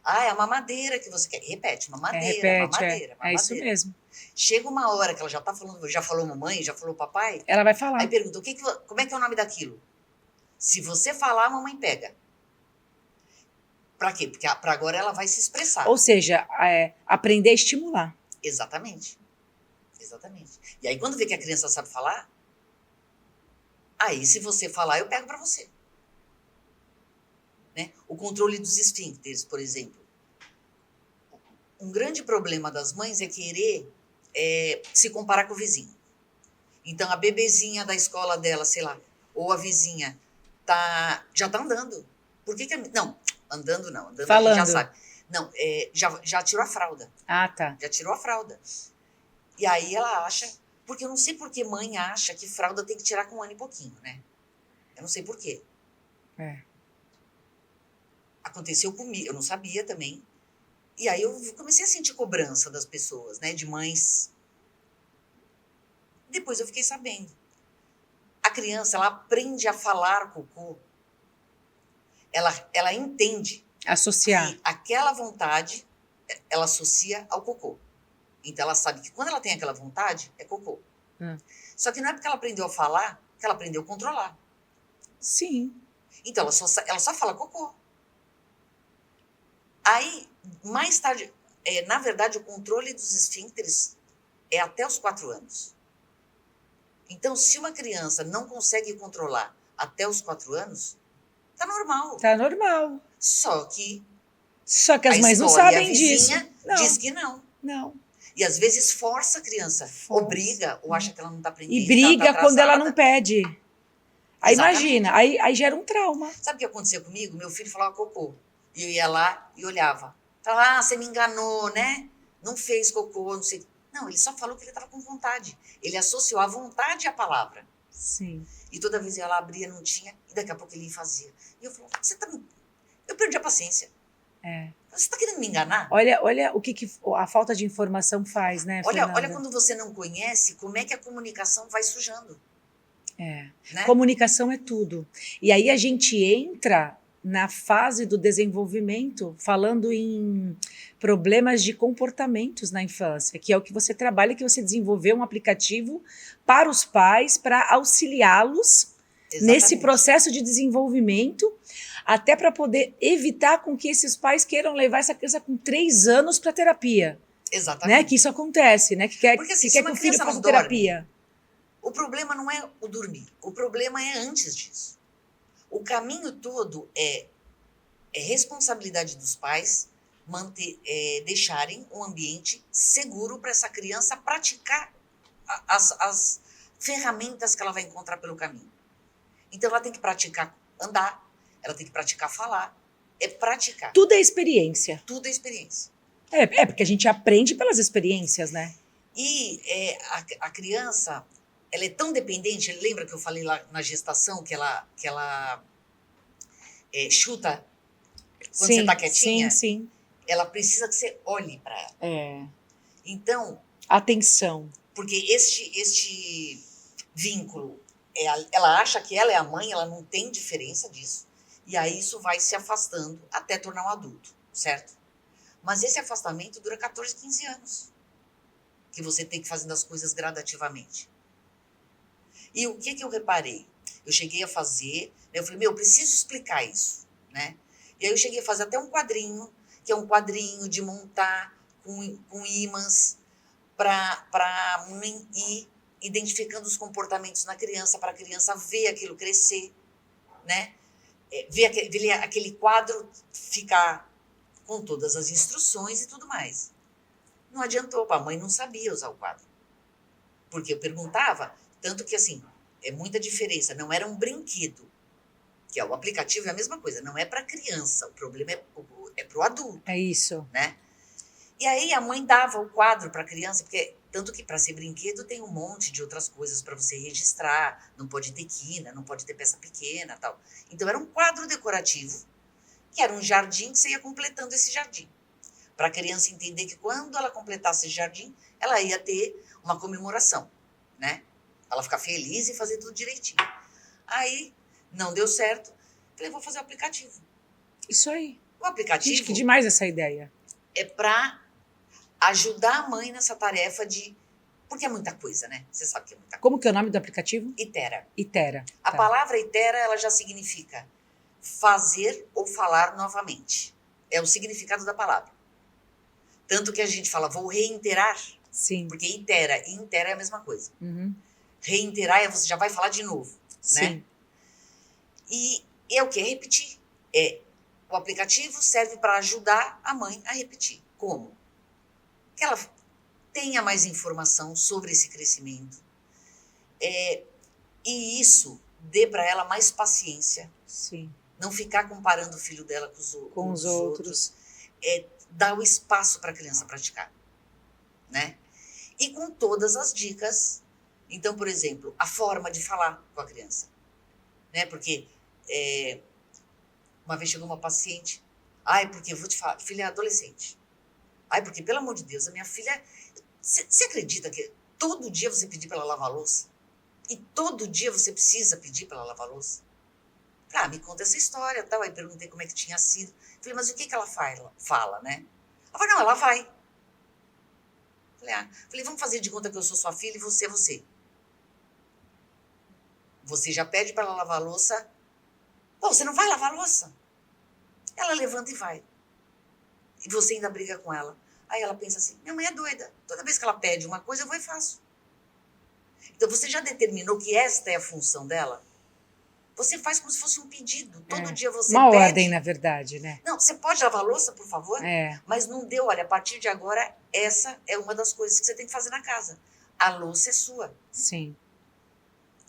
É a mamadeira que você quer. Repete, mamadeira, mamadeira. É isso mesmo. Chega uma hora que ela já tá falando, já falou mamãe, já falou papai. Ela vai falar. Aí pergunta, como é que é o nome daquilo? Se você falar, a mamãe pega. Para quê? Porque para agora ela vai se expressar. Ou seja, aprender a estimular. Exatamente. E aí quando vê que a criança sabe falar, aí se você falar, eu pego para você. Né? O controle dos esfíncteres, por exemplo. Um grande problema das mães é querer se comparar com o vizinho. Então a bebezinha da escola dela, sei lá, ou a vizinha, já tá andando. Por que não, andando não, andando falando. A gente já sabe. Não, já tirou a fralda. Tá. Já tirou a fralda. E aí ela acha... Porque eu não sei por que mãe acha que fralda tem que tirar com 1 ano e pouquinho, né? Eu não sei por quê. Aconteceu comigo, eu não sabia também. E aí eu comecei a sentir cobrança das pessoas, né? De mães. Depois eu fiquei sabendo. A criança, ela aprende a falar cocô. Ela entende. Associar. Que aquela vontade, ela associa ao cocô. Então ela sabe que quando ela tem aquela vontade, é cocô. Só que não é porque ela aprendeu a falar, que ela aprendeu a controlar. Sim. Então ela só fala cocô. Aí, mais tarde, na verdade, o controle dos esfíncteres é até os 4 anos. Então, se uma criança não consegue controlar até os 4 anos, tá normal. Tá normal. Só que as mães não sabem disso. Diz que não. Não. E às vezes força a criança, obriga, ou acha que ela não tá aprendendo. E briga quando ela não pede. Aí Exatamente. imagina, aí gera um trauma. Sabe o que aconteceu comigo? Meu filho falava cocô. E eu ia lá e olhava. Falava, você me enganou, né? Não fez cocô, não sei. Não, ele só falou que ele estava com vontade. Ele associou a vontade à palavra. Sim. E toda vez ela abria, não tinha, e daqui a pouco ele fazia. E eu falava, eu perdi a paciência. Você está querendo me enganar? Olha o que a falta de informação faz, né, Fernanda? Olha quando você não conhece, como é que a comunicação vai sujando. Né? Comunicação é tudo. E aí a gente entra na fase do desenvolvimento, falando em problemas de comportamentos na infância, que é o que você trabalha, que você desenvolveu um aplicativo para os pais, para auxiliá-los nesse processo de desenvolvimento, até para poder evitar com que esses pais queiram levar essa criança com 3 anos para terapia. Exatamente. Né? Que isso acontece, né? Porque, assim, que quer que o filho faça terapia. O problema não é o dormir, o problema é antes disso. O caminho todo é responsabilidade dos pais deixarem um ambiente seguro para essa criança praticar as ferramentas que ela vai encontrar pelo caminho. Então, ela tem que praticar andar, ela tem que praticar falar. É praticar. Tudo é experiência. Tudo é experiência. Porque a gente aprende pelas experiências, né? E a criança, ela é tão dependente, lembra que eu falei lá na gestação que ela chuta quando você está quietinha? Sim. Ela precisa que você olhe para ela. É. Então, Atenção. porque este vínculo, ela acha que ela é a mãe, ela não tem diferença disso. E aí isso vai se afastando até tornar um adulto, certo? Mas esse afastamento dura 14, 15 anos. Que você tem que fazer as coisas gradativamente. E o que eu reparei? Eu cheguei a fazer, eu falei, eu preciso explicar isso, né? E aí eu cheguei a fazer até um quadrinho, que é um quadrinho de montar com ímãs para a mãe ir identificando os comportamentos na criança, para a criança ver aquilo crescer, né? Ver aquele quadro ficar com todas as instruções e tudo mais. Não adiantou, a mãe não sabia usar o quadro. Porque eu perguntava, tanto que assim, é muita diferença, não era um brinquedo, que o aplicativo é a mesma coisa, não é para criança, o problema é para o adulto. É isso. Né? E aí a mãe dava o quadro para a criança, porque tanto que para ser brinquedo tem um monte de outras coisas para você registrar, não pode ter quina, não pode ter peça pequena, tal. Então era um quadro decorativo, que era um jardim que você ia completando esse jardim. Para a criança entender que quando ela completasse esse jardim, ela ia ter uma comemoração, né? Ela ficar feliz e fazer tudo direitinho. Aí, não deu certo, falei, vou fazer o aplicativo. Isso aí. O aplicativo... Gente, que demais essa ideia. É para ajudar a mãe nessa tarefa de... Porque é muita coisa, né? Você sabe que é muita coisa. Como que é o nome do aplicativo? Itera. Itera. A palavra itera, ela já significa fazer ou falar novamente. É o significado da palavra. Tanto que a gente fala, vou reiterar. Sim. Porque itera e intera é a mesma coisa. Uhum. Reiterar é você já vai falar de novo. Sim. Né? E é o que? Repetir. O aplicativo serve para ajudar a mãe a repetir. Como? Que ela tenha mais informação sobre esse crescimento. E isso dê para ela mais paciência. Sim. Não ficar comparando o filho dela com os outros. Dar o espaço para a criança praticar. Né? E com todas as dicas. Então, por exemplo, a forma de falar com a criança. Né? Porque uma vez chegou uma paciente, porque eu vou te falar, filha é adolescente. Porque, pelo amor de Deus, a minha filha... Você acredita que todo dia você pedir para ela lavar a louça? E todo dia você precisa pedir para ela lavar a louça? Me conta essa história, tal. Aí perguntei como é que tinha sido. Falei, mas o que ela fala, né? Ela falou, não, ela vai. Falei, vamos fazer de conta que eu sou sua filha e você é você. Você já pede para ela lavar a louça. Pô, você não vai lavar a louça? Ela levanta e vai. E você ainda briga com ela. Aí ela pensa assim, minha mãe é doida. Toda vez que ela pede uma coisa, eu vou e faço. Então, você já determinou que esta é a função dela? Você faz como se fosse um pedido. Todo dia você uma pede. ordem, na verdade, né? Não, você pode lavar a louça, por favor? Mas não deu, olha, a partir de agora, essa é uma das coisas que você tem que fazer na casa. A louça é sua. Sim.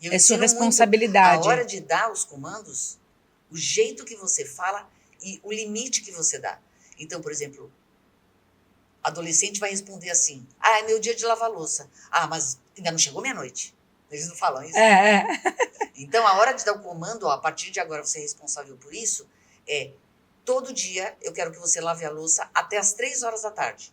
É sua responsabilidade. A hora de dar os comandos, o jeito que você fala e o limite que você dá. Então, por exemplo, adolescente vai responder assim, é meu dia de lavar louça. Mas ainda não chegou meia-noite. Eles não falam isso. Então, a hora de dar o comando, a partir de agora você é responsável por isso, todo dia eu quero que você lave a louça até as 3 horas da tarde.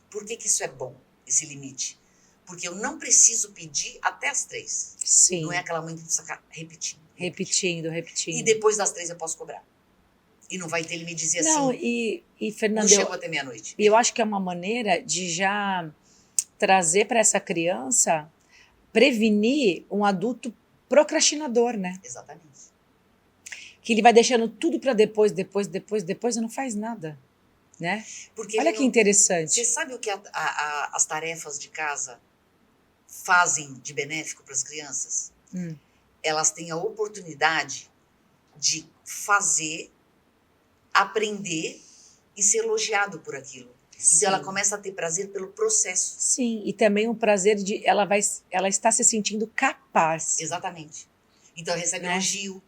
Por que isso é bom, esse limite? Porque eu não preciso pedir até as 3. Sim. Não é aquela mãe que precisa ficar repetindo. Repetindo. E depois das 3 eu posso cobrar. E não vai ter ele me dizer não, assim, e Fernanda, não chegou até meia-noite. E eu acho que é uma maneira de já trazer para essa criança, prevenir um adulto procrastinador, né? Exatamente. Que ele vai deixando tudo para depois e não faz nada, né? Porque olha que interessante. Você sabe o que as tarefas de casa fazem de benéfico para as crianças? Elas têm a oportunidade de fazer, aprender e ser elogiado por aquilo. Sim. Então, ela começa a ter prazer pelo processo. Sim, e também o prazer de... Ela está se sentindo capaz. Exatamente. Então, ela recebe elogio.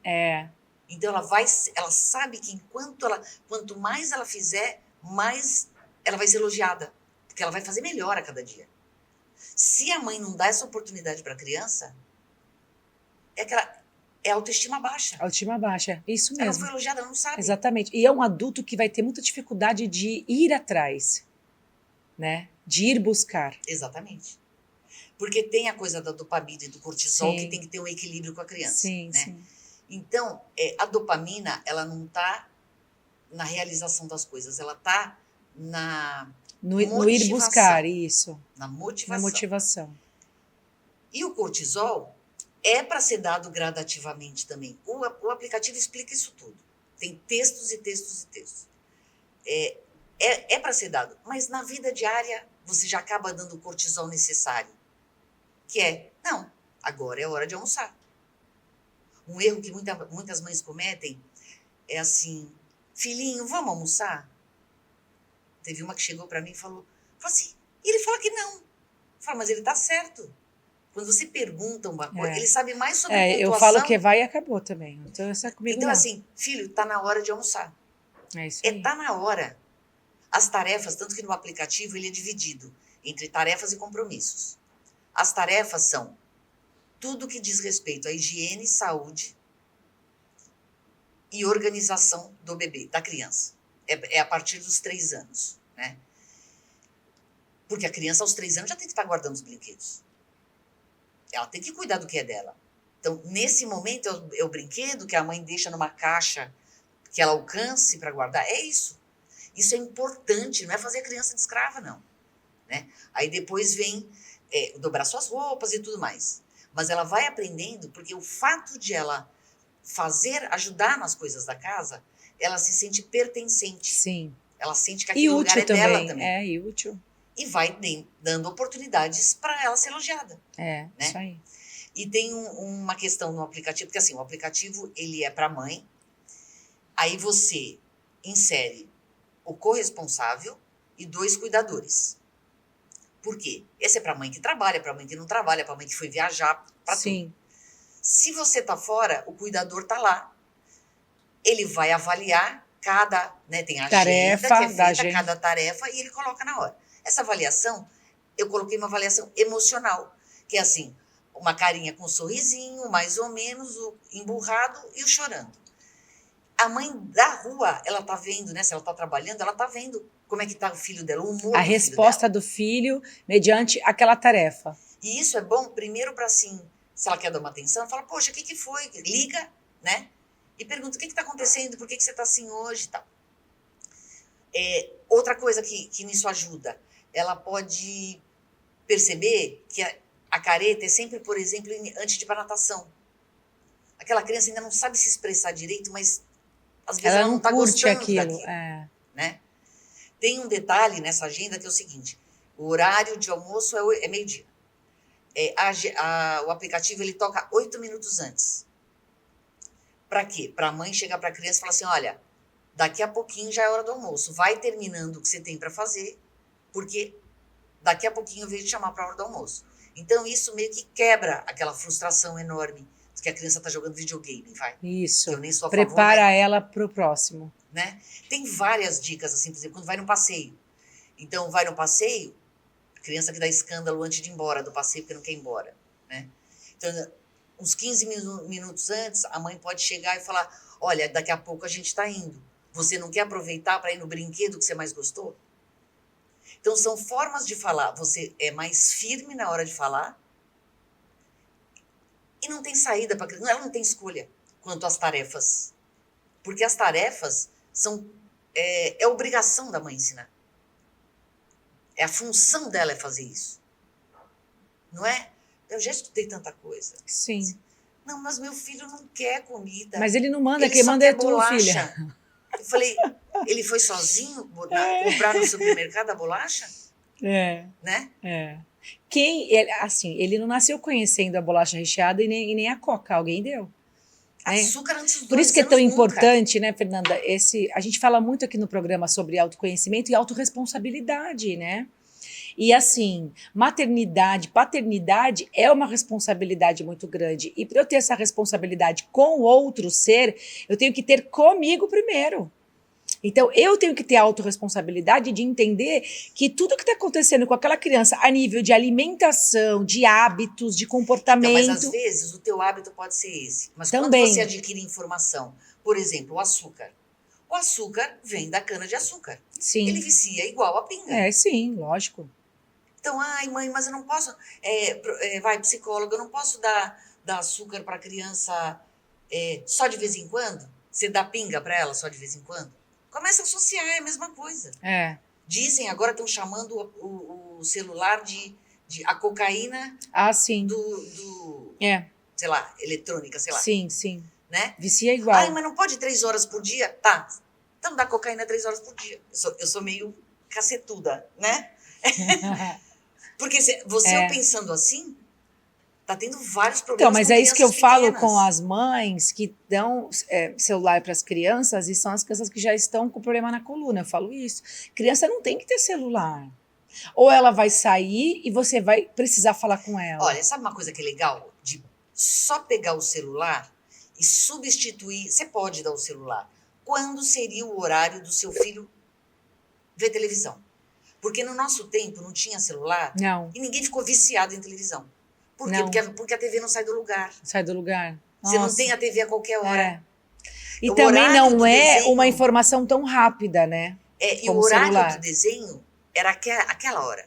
Então, ela sabe que quanto mais ela fizer, mais ela vai ser elogiada, porque ela vai fazer melhor a cada dia. Se a mãe não dá essa oportunidade para a criança, é autoestima baixa. Autoestima baixa, isso Ela não mesmo. foi elogiada, ela não sabe. Exatamente. E é um adulto que vai ter muita dificuldade de ir atrás, né? De ir buscar. Exatamente. Porque tem a coisa da dopamina e do cortisol, Sim. que tem que ter um equilíbrio com a criança. Sim, né? sim. Então, a dopamina, ela não está na realização das coisas, ela está No ir buscar, isso. na Na motivação. motivação. E o cortisol é para ser dado gradativamente também. O aplicativo explica isso tudo. Tem textos e textos e textos. É para ser dado. Mas na vida diária, você já acaba dando o cortisol necessário. Que não, agora é hora de almoçar. Um erro que muitas mães cometem é assim, filhinho, vamos almoçar? Teve uma que chegou para mim e falou assim, e ele fala que não. Eu falo, mas ele está certo. Quando você pergunta uma coisa, ele sabe mais sobre pontuação. Eu falo que vai e acabou também. Então, essa comigo então não. assim, filho, tá na hora de almoçar. É isso aí. Tá na hora. As tarefas, tanto que no aplicativo ele é dividido entre tarefas e compromissos. As tarefas são tudo que diz respeito à higiene, saúde e organização do bebê, da criança. É a partir dos 3 anos, né? Porque a criança aos 3 anos já tem que estar guardando os brinquedos. Ela tem que cuidar do que é dela. Então, nesse momento, é o brinquedo que a mãe deixa numa caixa que ela alcance para guardar. É isso. Isso é importante, não é fazer a criança de escrava, não. Né? Aí depois vem dobrar suas roupas e tudo mais. Mas ela vai aprendendo, porque o fato de ela ajudar nas coisas da casa, ela se sente pertencente. Sim. Ela sente que aquele lugar é dela também. E útil. E vai dando oportunidades para ela ser elogiada. Né? Isso aí. E tem uma questão no aplicativo, porque assim, o aplicativo ele é para mãe, aí você insere o corresponsável e 2 cuidadores. Por quê? Esse é para mãe que trabalha, para mãe que não trabalha, para mãe que foi viajar, para tudo. Se você tá fora, o cuidador tá lá. Ele vai avaliar tem a agenda que é feita, cada tarefa, e ele coloca na hora. Essa avaliação, eu coloquei uma avaliação emocional, que é assim, uma carinha com um sorrisinho, mais ou menos, o emburrado e o chorando. A mãe da rua, ela tá vendo, né? Se ela tá trabalhando, ela tá vendo como é que tá o filho dela, o humor a resposta do filho mediante aquela tarefa. E isso é bom, primeiro para assim, se ela quer dar uma atenção, fala, poxa, o que foi? Liga, né? E pergunta, o que tá acontecendo? Por que você tá assim hoje e tal? Outra coisa que nisso ajuda, ela pode perceber que a careta é sempre, por exemplo, antes de ir para natação. Aquela criança ainda não sabe se expressar direito, mas às vezes ela não está gostando daquilo. Né? Tem um detalhe nessa agenda que é o seguinte, o horário de almoço é meio-dia. O aplicativo ele toca 8 minutos antes. Para quê? Para a mãe chegar para a criança e falar assim, olha, daqui a pouquinho já é hora do almoço, vai terminando o que você tem para fazer, porque daqui a pouquinho eu venho te chamar para a hora do almoço. Então isso meio que quebra aquela frustração enorme que a criança está jogando videogame, vai. Isso, eu nem sou a prepara favor, né? ela para o próximo. Né? Tem várias dicas, assim, por exemplo, quando vai no passeio. Então, vai no passeio, a criança que dá escândalo antes de ir embora do passeio, porque não quer ir embora. Né? Então, uns 15 minutos antes, a mãe pode chegar e falar, olha, daqui a pouco a gente está indo. Você não quer aproveitar para ir no brinquedo que você mais gostou? Então, são formas de falar. Você é mais firme na hora de falar e não tem saída para a criança. Ela não tem escolha quanto às tarefas. Porque as tarefas são... É obrigação da mãe ensinar. A função dela é fazer isso. Não é? Eu já escutei tanta coisa. Sim. Não, mas meu filho não quer comida. Mas ele não manda, quem manda é tu, filha. Eu falei, ele foi sozinho comprar no supermercado a bolacha? Né? Ele não nasceu conhecendo a bolacha recheada e nem a Coca, alguém deu. Açúcar antes dos 2 anos. Por isso que é tão importante, né, Fernanda? A gente fala muito aqui no programa sobre autoconhecimento e autorresponsabilidade, né? E assim, maternidade, paternidade é uma responsabilidade muito grande. E para eu ter essa responsabilidade com outro ser, eu tenho que ter comigo primeiro. Então, eu tenho que ter a autorresponsabilidade de entender que tudo que está acontecendo com aquela criança a nível de alimentação, de hábitos, de comportamento... Então, mas às vezes o teu hábito pode ser esse. Mas quando Também. você adquire informação, por exemplo, o açúcar. O açúcar vem da cana-de-açúcar. Sim. Ele vicia igual a pinga. Sim, lógico. Então, ai mãe, mas eu não posso... vai, psicóloga, eu não posso dar açúcar para a criança só de vez em quando? Você dá pinga para ela só de vez em quando? Começa a associar, é a mesma coisa. Dizem, agora estão chamando o celular de a cocaína sim. sei lá, eletrônica, sei lá. Sim, sim. Né? Vicia igual. Ai, mas não pode 3 horas por dia? Tá, então dá cocaína 3 horas por dia. Eu sou meio cacetuda, né? Porque eu pensando assim, tá tendo vários problemas. Então, mas com é isso que eu crianças falo pequenas. com as mães que dão celular para as crianças e são as crianças que já estão com problema na coluna. Eu falo isso. Criança não tem que ter celular. Ou ela vai sair e você vai precisar falar com ela. Olha, sabe uma coisa que é legal? De só pegar o celular e substituir. Você pode dar o celular. Quando seria o horário do seu filho ver televisão? Porque no nosso tempo não tinha celular. Não. E ninguém ficou viciado em televisão. Por quê? Porque a TV não sai do lugar. Sai do lugar. Você não tem a TV a qualquer hora. E O também horário não do é desenho- uma informação tão rápida, né? E Como o horário celular. do desenho era aquela hora.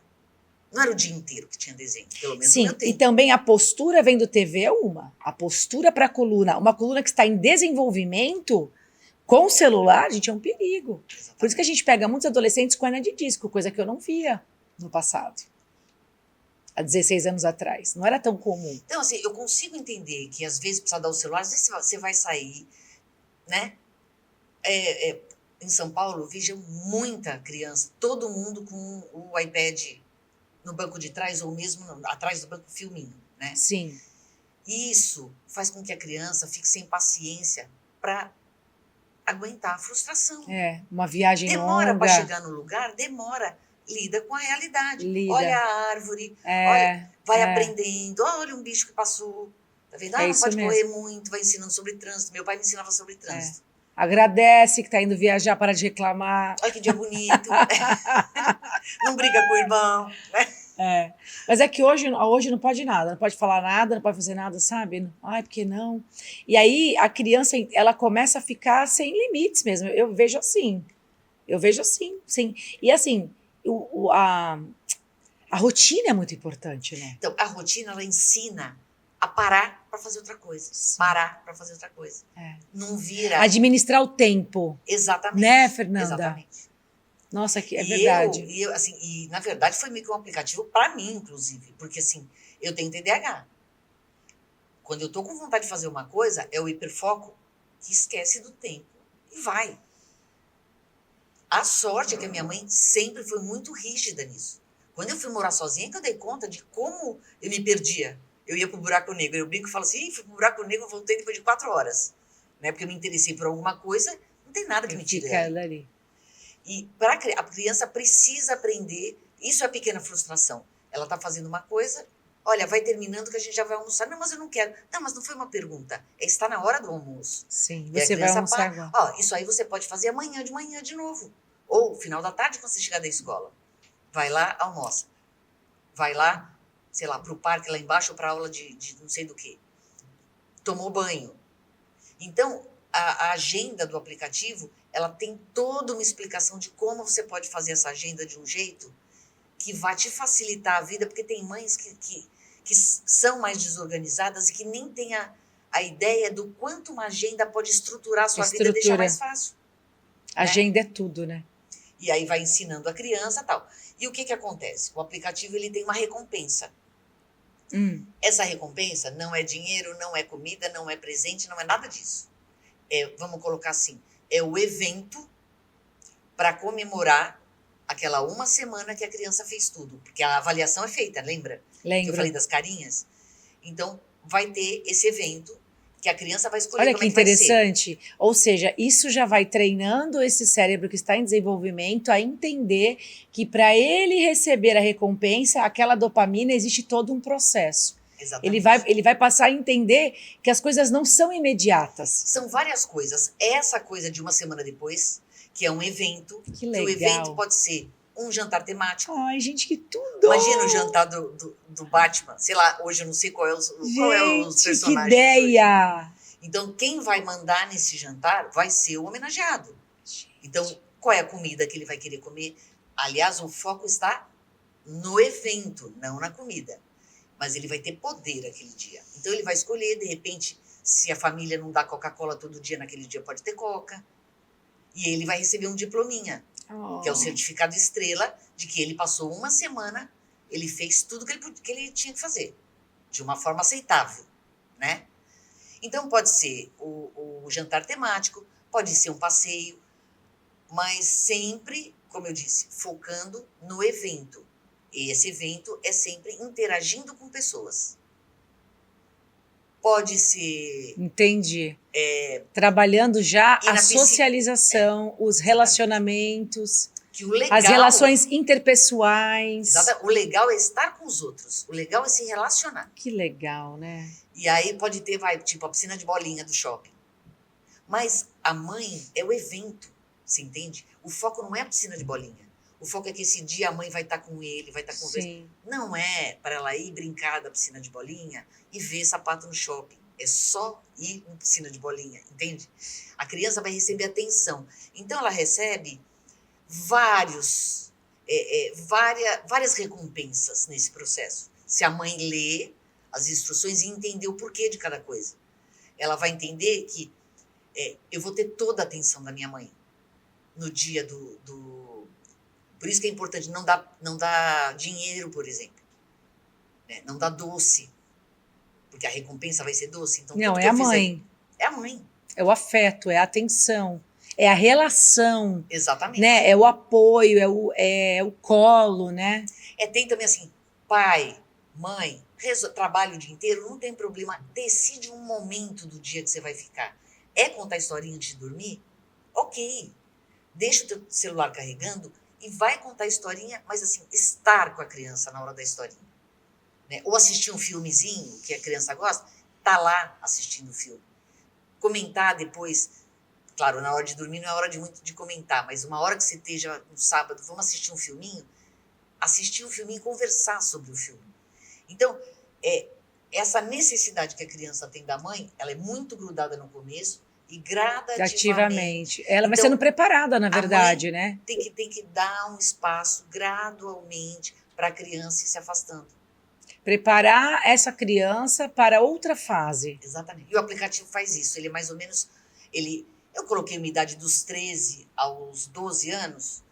Não era o dia inteiro que tinha desenho, pelo menos no Sim, meu e tempo. também a postura vendo TV é uma. A postura para a coluna, uma coluna que está em desenvolvimento, com o celular, gente, é um perigo. Por isso que a gente pega muitos adolescentes com hernia de disco, coisa que eu não via no passado. Há 16 anos atrás. Não era tão comum. Então, assim, eu consigo entender que às vezes precisa dar o celular, às vezes você vai sair, né? Em São Paulo, eu vejo muita criança, todo mundo com o iPad no banco de trás ou mesmo atrás do banco filminho, né? Sim. E isso faz com que a criança fique sem paciência para aguentar a frustração. Uma viagem Demora longa. para chegar no lugar, demora. Lida com a realidade. Lida. Olha a árvore, vai aprendendo. Olha um bicho que passou. Tá vendo? Não isso pode mesmo. correr muito, vai ensinando sobre trânsito. Meu pai me ensinava sobre trânsito. Agradece que tá indo viajar, para de reclamar. Olha que dia bonito. Não briga com o irmão. Né? Mas é que hoje não pode nada, não pode falar nada, não pode fazer nada, sabe? Ai, por que não? E aí a criança, ela começa a ficar sem limites mesmo. Eu vejo assim, sim. E assim, a rotina é muito importante, né? Então, a rotina, ela ensina a parar para fazer outra coisa. Sim. Parar para fazer outra coisa. Não vira... Administrar o tempo. Exatamente. Né, Fernanda? Exatamente. Nossa, é verdade. E na verdade foi meio que um aplicativo para mim, inclusive, porque assim, eu tenho TDAH. Quando eu tô com vontade de fazer uma coisa, é o hiperfoco que esquece do tempo e vai. A sorte é que a minha mãe sempre foi muito rígida nisso. Quando eu fui morar sozinha, que eu dei conta de como eu me perdia. Eu ia pro buraco negro, eu brinco e falo assim, fui pro buraco negro, voltei depois de 4 horas. Né? Porque eu me interessei por alguma coisa, não tem nada que me tire dali. E a criança precisa aprender, isso é a pequena frustração. Ela está fazendo uma coisa, olha, vai terminando que a gente já vai almoçar. Não, mas eu não quero. Não, mas não foi uma pergunta. Está na hora do almoço. Sim, E a você vai criança almoçar para. agora. Isso aí você pode fazer amanhã de manhã de novo. Ou final da tarde quando você chegar da escola. Vai lá, almoça. Vai lá, sei lá, para o parque lá embaixo ou para aula de não sei do que. Tomou banho. Então, a agenda do aplicativo, ela tem toda uma explicação de como você pode fazer essa agenda de um jeito que vai te facilitar a vida, porque tem mães que são mais desorganizadas e que nem têm a ideia do quanto uma agenda pode estruturar a sua vida e deixar mais fácil. Agenda é tudo, né? E aí vai ensinando a criança e tal. E o que acontece? O aplicativo ele tem uma recompensa. Essa recompensa não é dinheiro, não é comida, não é presente, não é nada disso. Vamos colocar assim, é o evento para comemorar aquela uma semana que a criança fez tudo. Porque a avaliação é feita, lembra? Lembro. Que eu falei das carinhas? Então, vai ter esse evento que a criança vai escolher. Olha como que é que vai ser. interessante. Ou seja, isso já vai treinando esse cérebro que está em desenvolvimento a entender que para ele receber a recompensa, aquela dopamina, existe todo um processo. Exatamente. Ele vai passar a entender que as coisas não são imediatas. São várias coisas. Essa coisa de uma semana depois, que é um evento. Que Que o legal. evento pode ser um jantar temático. Ai, gente, que tudo! Imagina o jantar do Batman. Sei lá, hoje eu não sei qual é os Gente, que personagens. ideia! Hoje. Então, quem vai mandar nesse jantar vai ser o homenageado. Então, qual é a comida que ele vai querer comer? Aliás, o foco está no evento, não na comida. Mas ele vai ter poder aquele dia. Então, ele vai escolher, de repente, se a família não dá Coca-Cola todo dia, naquele dia pode ter Coca. E ele vai receber um diplominha, que é o certificado estrela de que ele passou uma semana, ele fez tudo que ele tinha que fazer, de uma forma aceitável, né? Então, pode ser o jantar temático, pode ser um passeio, mas sempre, como eu disse, focando no evento. E esse evento é sempre interagindo com pessoas. Pode ser... Entendi. Trabalhando já E a na socialização, os relacionamentos, Que o legal, as relações interpessoais. o legal é estar com os outros. O legal é se relacionar. Que legal, né? E aí pode ter, tipo, a piscina de bolinha do shopping. Mas a mãe é o evento, você entende? O foco não é a piscina de bolinha. O foco é que esse dia a mãe vai estar com ele, vai estar conversando. Sim. Não é para ela ir brincar da piscina de bolinha e ver sapato no shopping. É só ir na piscina de bolinha, entende? A criança vai receber atenção. Então ela recebe várias recompensas nesse processo. Se a mãe lê as instruções e entender o porquê de cada coisa. Ela vai entender que eu vou ter toda a atenção da minha mãe no dia do... Por isso que é importante não dar dinheiro, por exemplo. Né? Não dar doce. Porque a recompensa vai ser doce. Então, Não, tudo é que a eu fizer- mãe. É a mãe, É o afeto, é a atenção, é a relação, exatamente. né? É o apoio, é o colo, né? Tem também assim, pai, mãe, trabalho o dia inteiro, não tem problema. Decide um momento do dia que você vai ficar. É contar historinha antes de dormir? Ok. Deixa o teu celular carregando e vai contar historinha, mas assim, estar com a criança na hora da historinha. Né? Ou assistir um filmezinho que a criança gosta, tá lá assistindo o filme. Comentar depois, claro, na hora de dormir não é hora muito de comentar, mas uma hora que você esteja no sábado, vamos assistir um filminho, assistir o filminho e conversar sobre o filme. Então, essa necessidade que a criança tem da mãe, ela é muito grudada no começo e gradativamente. Ativamente. Ela vai Então, sendo preparada, na verdade, mãe né? tem que dar um espaço gradualmente para a criança ir se afastando. Preparar essa criança para outra fase. Exatamente. E o aplicativo faz isso. Ele é mais ou menos... Eu coloquei uma idade dos 13 aos 12 anos.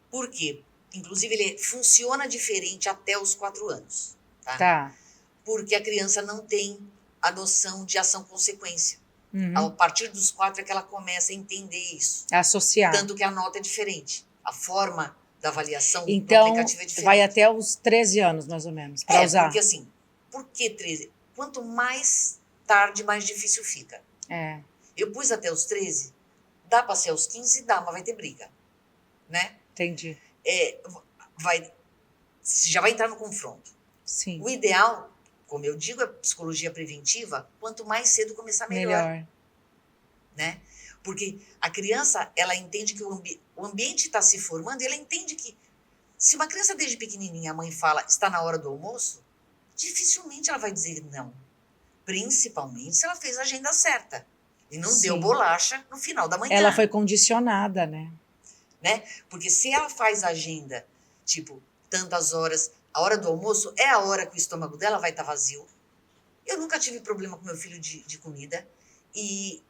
Por quê? Inclusive, ele funciona diferente até os 4 anos. Tá. Porque a criança não tem a noção de ação-consequência. Uhum. A partir dos 4 é que ela começa a entender isso. Associar. Tanto que a nota é diferente. A forma da avaliação do Então, aplicativo é diferente. vai até os 13 anos, mais ou menos, para usar. Porque assim, por que 13? Quanto mais tarde, mais difícil fica. Eu pus até os 13, dá para ser aos 15? Dá, mas vai ter briga. Né? Entendi. Já vai entrar no confronto. Sim. O ideal, como eu digo, é psicologia preventiva, quanto mais cedo começar, melhor. Né? Porque a criança, ela entende que o ambiente está se formando e ela entende que se uma criança desde pequenininha, a mãe fala, está na hora do almoço, dificilmente ela vai dizer não. Principalmente se ela fez a agenda certa e não deu bolacha no final da manhã. Ela foi condicionada, né? Porque se ela faz a agenda, tipo, tantas horas, a hora do almoço é a hora que o estômago dela vai estar vazio. Eu nunca tive problema com meu filho de comida e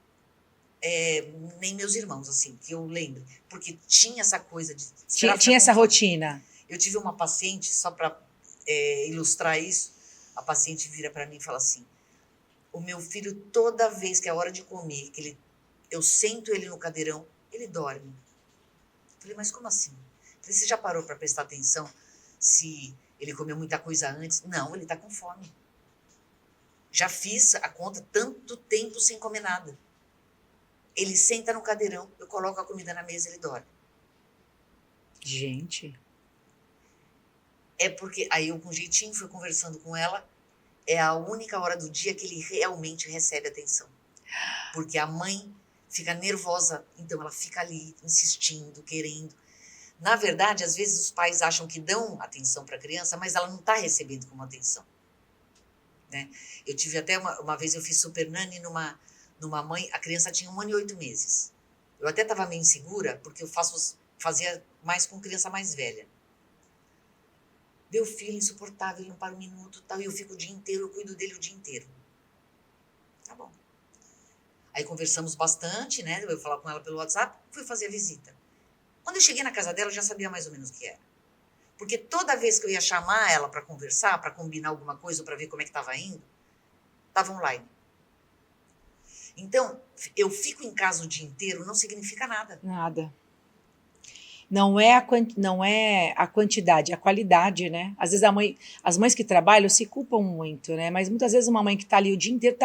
nem meus irmãos, assim, que eu lembre. Porque tinha essa coisa de... Tinha essa rotina. Eu tive uma paciente, só para ilustrar isso, a paciente vira para mim e fala assim, o meu filho, toda vez que é hora de comer, eu sento ele no cadeirão, ele dorme. Eu falei, mas como assim? Eu falei, você já parou para prestar atenção se ele comeu muita coisa antes? Não, ele está com fome. Já fiz a conta tanto tempo sem comer nada. Ele senta no cadeirão, eu coloco a comida na mesa e ele dorme. Gente. Porque aí eu com jeitinho fui conversando com ela, é a única hora do dia que ele realmente recebe atenção. Porque a mãe fica nervosa, então ela fica ali insistindo, querendo. Na verdade, às vezes os pais acham que dão atenção para a criança, mas ela não está recebendo como atenção, né? Eu tive até uma vez, eu fiz super nani numa mãe, a criança tinha 1 ano e 8 meses. Eu até estava meio insegura, porque eu fazia mais com criança mais velha. Meu filho insuportável, ele não para um minuto, tal, e eu fico o dia inteiro, eu cuido dele o dia inteiro. Tá bom. Aí conversamos bastante, né? Eu ia falar com ela pelo WhatsApp, fui fazer a visita. Quando eu cheguei na casa dela, eu já sabia mais ou menos o que era. Porque toda vez que eu ia chamar ela para conversar, para combinar alguma coisa, ou para ver como é que estava indo, estava online. Então, eu fico em casa o dia inteiro, não significa nada. Nada. Não é a quantidade, é a qualidade, né? Às vezes as mães que trabalham se culpam muito, né? Mas muitas vezes uma mãe que está ali o dia inteiro,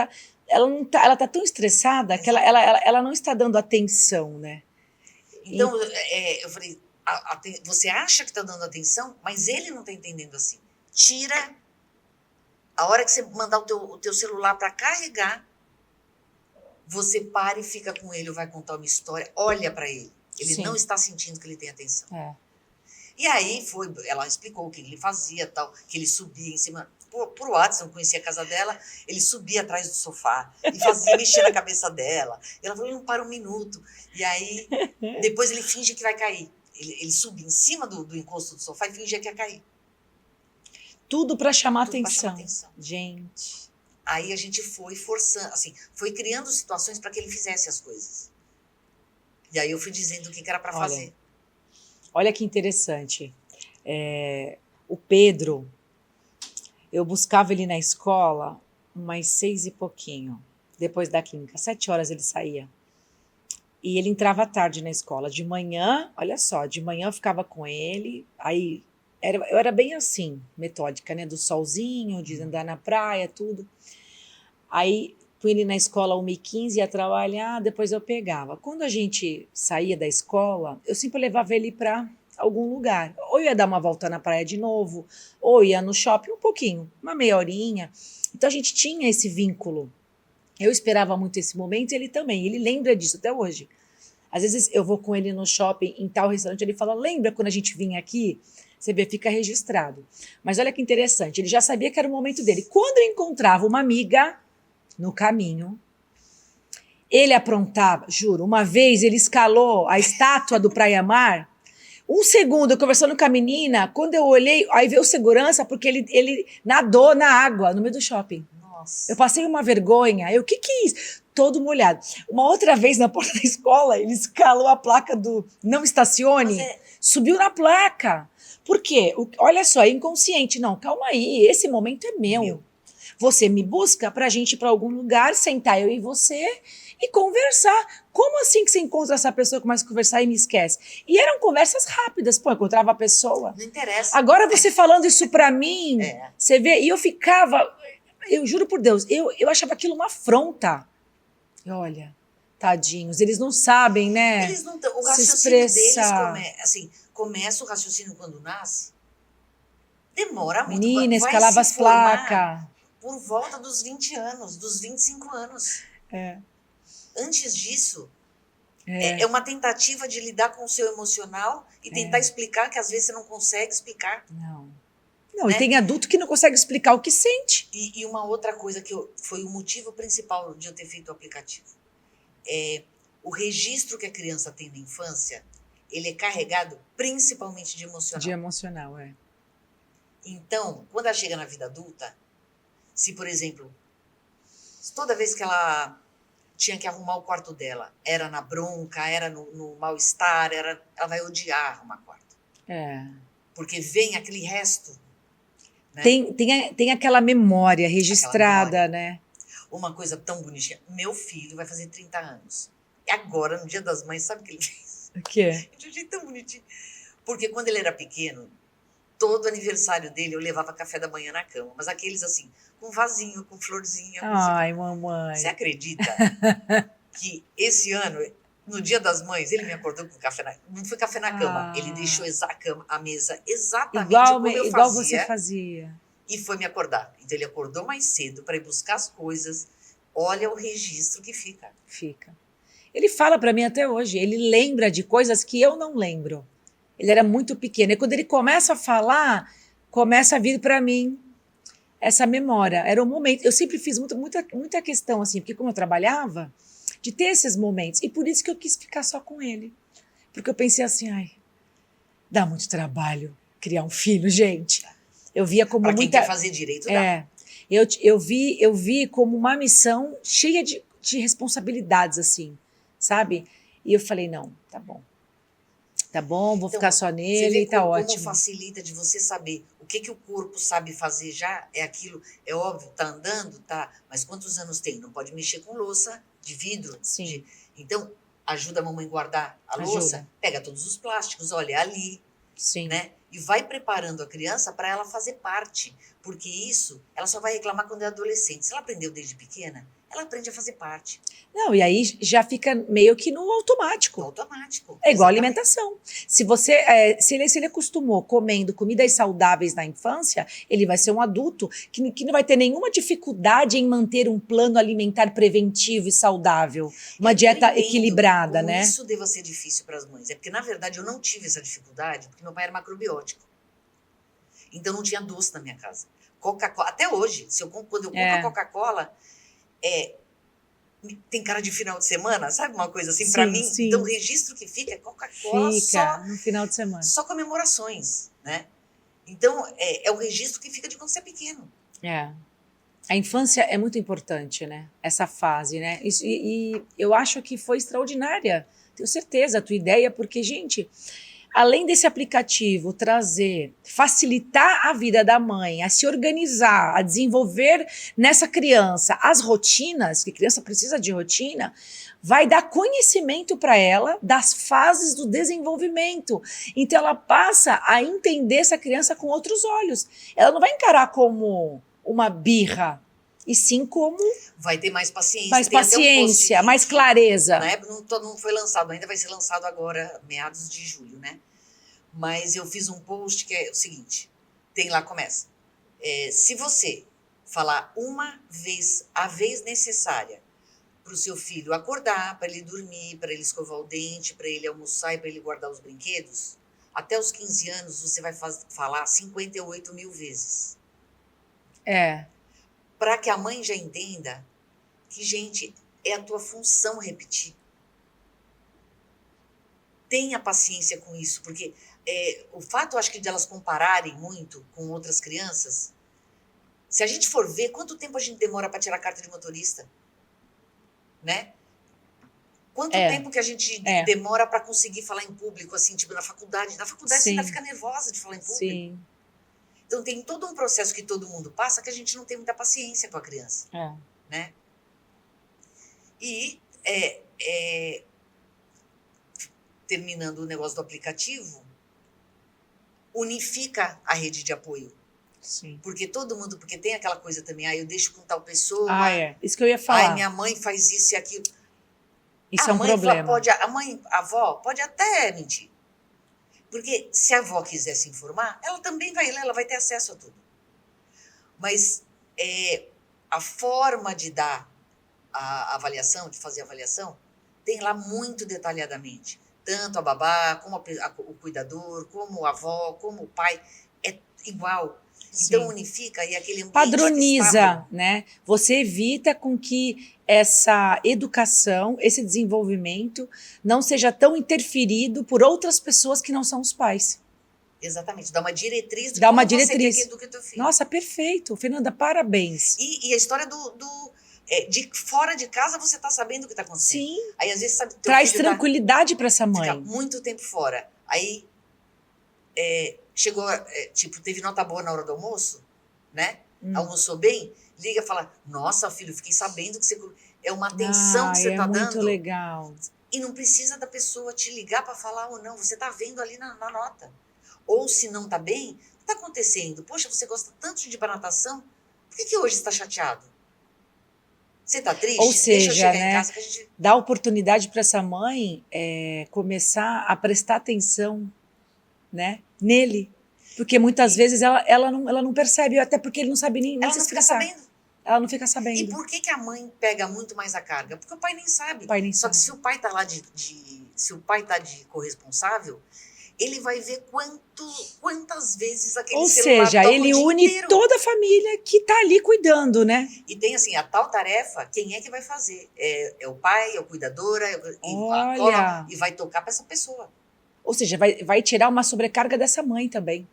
ela tá tão estressada que ela não está dando atenção, né? Então, eu falei, você acha que está dando atenção, mas ele não está entendendo assim. Tira, a hora que você mandar o teu celular para carregar, você para e fica com ele, ou vai contar uma história, olha para ele. Ele Sim. não está sentindo que ele tem atenção. É. E aí ela explicou o que ele fazia, tal, que ele subia em cima, por WhatsApp, eu conhecia a casa dela, ele subia atrás do sofá e fazia mexer na cabeça dela. Ela falou, não para um minuto. E aí, depois ele finge que vai cair. Ele subia em cima do encosto do sofá e fingia que ia cair. Tudo para chamar Tudo pra atenção. chamar atenção. Gente. Aí a gente foi forçando, assim, foi criando situações para que ele fizesse as coisas. E aí eu fui dizendo o que era para fazer. Olha que interessante. O Pedro, eu buscava ele na escola umas 6 e pouquinho, depois da clínica. 7 horas ele saía. E ele entrava tarde na escola. De manhã, olha só, de manhã eu ficava com ele, aí eu era bem assim, metódica, né? Do solzinho, de andar na praia, tudo. Aí fui ele na escola 1h15, ia trabalhar, depois eu pegava. Quando a gente saía da escola, eu sempre levava ele para algum lugar. Ou ia dar uma volta na praia de novo, ou ia no shopping um pouquinho, uma meia horinha. Então a gente tinha esse vínculo. Eu esperava muito esse momento e ele também. Ele lembra disso até hoje. Às vezes eu vou com ele no shopping, em tal restaurante, ele fala, lembra quando a gente vinha aqui? Você vê, fica registrado. Mas olha que interessante, ele já sabia que era o momento dele. Quando eu encontrava uma amiga no caminho, ele aprontava, juro, uma vez ele escalou a estátua do Praia Mar, 1 segundo eu conversando com a menina, quando eu olhei, aí veio o segurança, porque ele nadou na água, no meio do shopping. Nossa. Eu passei uma vergonha, o que é isso? Todo molhado. Uma outra vez, na porta da escola, ele escalou a placa do não estacione, subiu na placa. Por quê? Olha só, é inconsciente. Não, calma aí, esse momento é meu. Você me busca pra gente ir pra algum lugar, sentar eu e você e conversar. Como assim que você encontra essa pessoa, começa a conversar e me esquece? E eram conversas rápidas, pô, eu encontrava a pessoa. Não interessa. Agora você falando isso pra mim, você vê, e eu ficava, eu juro por Deus, eu achava aquilo uma afronta. E olha, tadinhos, eles não sabem, né? Eles não tão, o se raciocínio deles expressar. começa o raciocínio quando nasce. Demora muito. Menina, vai escalava se as placas. Por volta dos 20 anos, dos 25 anos. Antes disso, é uma tentativa de lidar com o seu emocional e tentar explicar que às vezes você não consegue explicar. Não, né? E tem adulto que não consegue explicar o que sente. E uma outra coisa que foi o motivo principal de eu ter feito o aplicativo. O registro que a criança tem na infância, ele é carregado principalmente de emocional. De emocional, Então, quando ela chega na vida adulta, se, por exemplo, toda vez que ela tinha que arrumar o quarto dela, era na bronca, era no mal-estar, ela vai odiar arrumar quarto. Porque vem aquele resto. Né? Tem aquela memória registrada, né? Uma coisa tão bonitinha. Meu filho vai fazer 30 anos. E agora, no Dia das Mães, sabe o que ele fez? O quê? Eu achei tão bonitinho. Porque quando ele era pequeno, todo aniversário dele eu levava café da manhã na cama. Mas aqueles assim, com vasinho, com florzinha. Ai, mamãe. Você acredita que esse ano, no Dia das Mães, ele me acordou com café na cama? Não foi café na cama. Ele deixou a mesa exatamente como eu igual fazia. Você fazia. E foi me acordar. Então ele acordou mais cedo para ir buscar as coisas. Olha o registro que fica. Fica. Ele fala para mim até hoje, ele lembra de coisas que eu não lembro. Ele era muito pequeno. E quando ele começa a falar, começa a vir para mim essa memória. Era um momento. Eu sempre fiz muita questão, assim, porque como eu trabalhava, de ter esses momentos. E por isso que eu quis ficar só com ele. Porque eu pensei assim, ai, dá muito trabalho criar um filho, gente. Eu via como Pra quem muita... quer fazer direito, dá. É, eu vi como uma missão cheia de responsabilidades, assim, sabe? E eu falei, não, tá bom, vou Então, ficar só você nele vê e tá como ótimo. facilita de você saber o que o corpo sabe fazer já, é aquilo, é óbvio, tá andando, tá, mas quantos anos tem? Não pode mexer com louça de vidro. Sim. Então, ajuda a mamãe a guardar a louça, Ajuda. pega todos os plásticos, olha, é ali, Sim. né? E vai preparando a criança para ela fazer parte, porque isso, ela só vai reclamar quando é adolescente. Se ela aprendeu desde pequena, ela aprende a fazer parte. Não, e aí já fica meio que no No automático. automático. É igual Exatamente. alimentação. Se ele acostumou comendo comidas saudáveis na infância, ele vai ser um adulto que não vai ter nenhuma dificuldade em manter um plano alimentar preventivo e saudável, uma Eu dieta entendo equilibrada, como né? isso deva ser difícil para as mães. É porque, na verdade, eu não tive essa dificuldade, porque meu pai era macrobiótico. Então, não tinha doce na minha casa. Coca-Cola, até hoje, quando eu compro a Coca-Cola, tem cara de final de semana, sabe? Uma coisa assim, para Sim, mim. sim. Então, o registro que fica é Coca-Cola Fica no final de semana. só comemorações, né? Então, é o registro que fica de quando você é pequeno. É. A infância é muito importante, né? Essa fase, né? E eu acho que foi extraordinária. Tenho certeza, a tua ideia, porque, gente, além desse aplicativo facilitar a vida da mãe, a se organizar, a desenvolver nessa criança as rotinas, que criança precisa de rotina, vai dar conhecimento para ela das fases do desenvolvimento. Então ela passa a entender essa criança com outros olhos. Ela não vai encarar como uma birra, e sim como Vai ter mais paciência. mais Tem até um paciência, post mais que, clareza. na época não foi lançado ainda, vai ser lançado agora, meados de julho, né? Mas eu fiz um post que é o seguinte, tem lá, começa. Se você falar a vez necessária para o seu filho acordar, para ele dormir, para ele escovar o dente, para ele almoçar e para ele guardar os brinquedos, até os 15 anos você vai falar 58 mil vezes. É. Para que a mãe já entenda que, gente, é a tua função repetir. Tenha paciência com isso, porque o fato, acho que, de elas compararem muito com outras crianças, se a gente for ver quanto tempo a gente demora para tirar a carta de motorista, né? Quanto tempo que a gente demora para conseguir falar em público, assim, tipo na faculdade. Na faculdade você ainda fica nervosa de falar em público. Sim. Então tem todo um processo que todo mundo passa que a gente não tem muita paciência com a criança, né? E terminando o negócio do aplicativo, unifica a rede de apoio. Sim. Porque porque tem aquela coisa também, eu deixo com tal pessoa. Isso que eu ia falar. Minha mãe faz isso e aquilo. Isso é um problema. A avó pode até mentir. Porque se a avó quiser se informar, ela também vai ler, ela vai ter acesso a tudo. Mas a forma de dar a avaliação, de fazer a avaliação, tem lá muito detalhadamente. Tanto a babá, como o cuidador, como a avó, como o pai, é igual. Então unifica e aquele ambiente padroniza, estável, né? Você evita com que essa educação, esse desenvolvimento não seja tão interferido por outras pessoas que não são os pais. Exatamente, dá uma diretriz de Dá uma como você diretriz. quer que eduque teu filho. Nossa, perfeito. Fernanda, parabéns. E a história de fora de casa você tá sabendo o que tá acontecendo. Sim. Aí às vezes sabe, teu Traz filho tranquilidade para essa mãe. fica muito tempo fora. Aí chegou, teve nota boa na hora do almoço, né? Almoçou bem, liga e fala, nossa, filho, fiquei sabendo que você... É uma atenção que você tá dando. É muito legal. E não precisa da pessoa te ligar para falar ou não, você tá vendo ali na nota. Ou se não tá bem, o que tá acontecendo? Poxa, você gosta tanto de ir pra natação, por que hoje você tá chateado? Você tá triste? Ou seja, deixa eu chegar né, em casa que a gente... dá oportunidade para essa mãe começar a prestar atenção, né, nele. Porque muitas vezes ela não percebe, até porque ele não sabe nem Ela se não fica expressar. sabendo. ela não fica E sabendo. por que a mãe pega muito mais a carga? Porque o pai nem sabe. O pai nem Só que sabe. se o pai tá lá se o pai tá de corresponsável, ele vai ver quantas vezes aquele Ou celular seja, toca ele o dia une inteiro. toda a família que tá ali cuidando, né? E tem assim, a tal tarefa, quem é que vai fazer? É o pai, é o cuidadora, Olha. e vai tocar para essa pessoa. Ou seja, vai tirar uma sobrecarga dessa mãe também.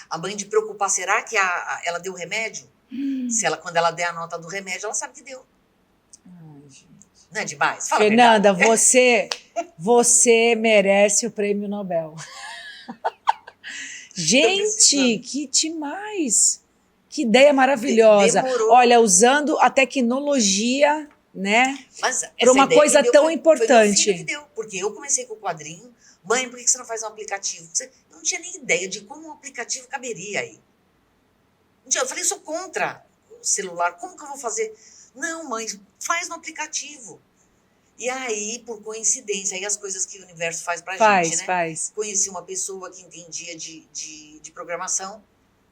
A mãe de preocupar, será que ela deu remédio? Quando ela der a nota do remédio, ela sabe que deu. Ai, gente. Não é demais? Fala a Fernanda, verdade. você merece o prêmio Nobel. Gente, precisando. que demais! Que ideia maravilhosa. Demorou. Olha, usando a tecnologia, né? Mas essa Para uma ideia coisa quem deu tão foi importante. meu filho que deu, porque eu comecei com o quadrinho. Mãe, por que você não faz um aplicativo? Eu não tinha nem ideia de como um aplicativo caberia aí. Eu falei, sou contra o celular, como que eu vou fazer? Não, mãe, faz no aplicativo. E aí, por coincidência, aí as coisas que o universo faz pra gente, né? Faz. Conheci uma pessoa que entendia de programação,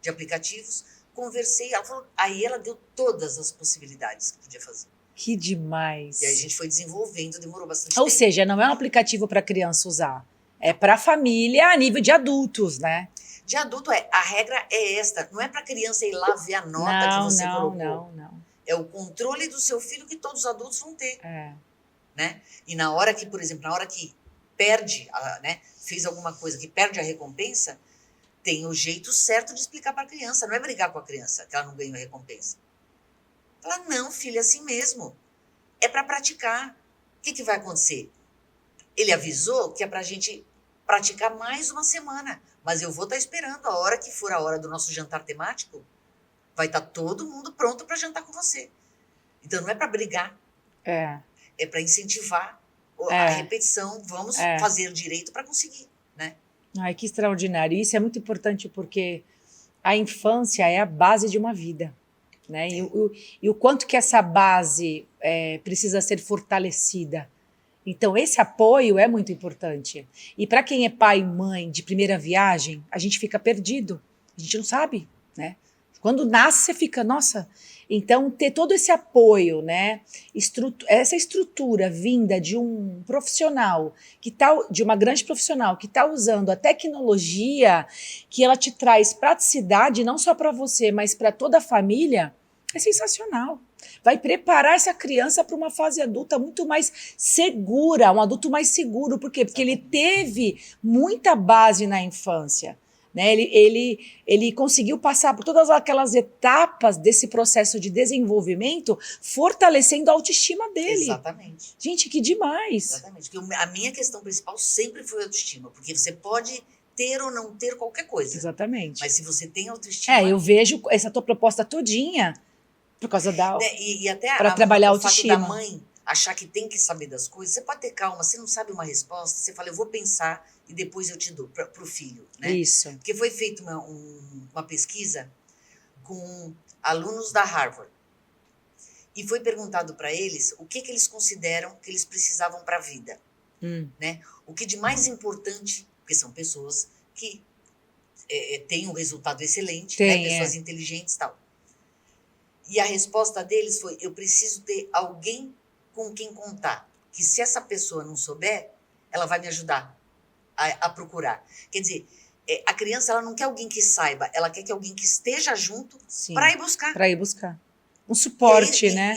de aplicativos, conversei, aí ela deu todas as possibilidades que podia fazer. Que demais. E aí a gente foi desenvolvendo, demorou bastante Ou tempo. seja, não é um aplicativo para criança usar. É para família a nível de adultos, né? De adulto, a regra é esta, não é para criança ir lá ver a nota que você colocou. Não. É o controle do seu filho que todos os adultos vão ter. É. Né? E na hora que, por exemplo, perde, né, fez alguma coisa que perde a recompensa, tem o jeito certo de explicar para a criança. Não é brigar com a criança que ela não ganhou a recompensa. Falar, não, filho, é assim mesmo. É para praticar. O que vai acontecer? Ele avisou que é para a gente praticar mais uma semana. Mas eu vou estar esperando a hora que for a hora do nosso jantar temático. Vai estar todo mundo pronto para jantar com você. Então não é para brigar. É para incentivar a repetição. Vamos fazer direito para conseguir, né? Ai, que extraordinário. Isso é muito importante porque a infância é a base de uma vida, né? E o quanto que essa base precisa ser fortalecida. Então, esse apoio é muito importante. E para quem é pai e mãe de primeira viagem, a gente fica perdido. A gente não sabe, né? Quando nasce, você fica, nossa... Então, ter todo esse apoio, né? Essa estrutura vinda de um profissional, de uma grande profissional que está usando a tecnologia, que ela te traz praticidade, não só para você, mas para toda a família, é sensacional. Vai preparar essa criança para uma fase adulta muito mais segura, um adulto mais seguro. Por quê? Porque ele teve muita base na infância. Né? Ele conseguiu passar por todas aquelas etapas desse processo de desenvolvimento, fortalecendo a autoestima dele. Exatamente. Gente, que demais. Exatamente. Porque a minha questão principal sempre foi a autoestima, porque você pode ter ou não ter qualquer coisa. Exatamente. Mas se você tem autoestima... eu vejo essa tua proposta todinha por causa da... E até para trabalhar a o autoestima. fato da mãe achar que tem que saber das coisas, você pode ter calma, você não sabe uma resposta, você fala, eu vou pensar e depois eu te dou para o filho, né? Isso. Porque foi feita uma pesquisa com alunos da Harvard e foi perguntado para eles o que eles consideram que eles precisavam para a vida, né? O que de mais importante, porque são pessoas que têm um resultado excelente, né? Pessoas inteligentes e tal. E a resposta deles foi, eu preciso ter alguém com quem contar, que se essa pessoa não souber, ela vai me ajudar a procurar. Quer dizer, a criança ela não quer alguém que saiba, ela quer que alguém que esteja junto para ir buscar. Para ir buscar. Um suporte, né?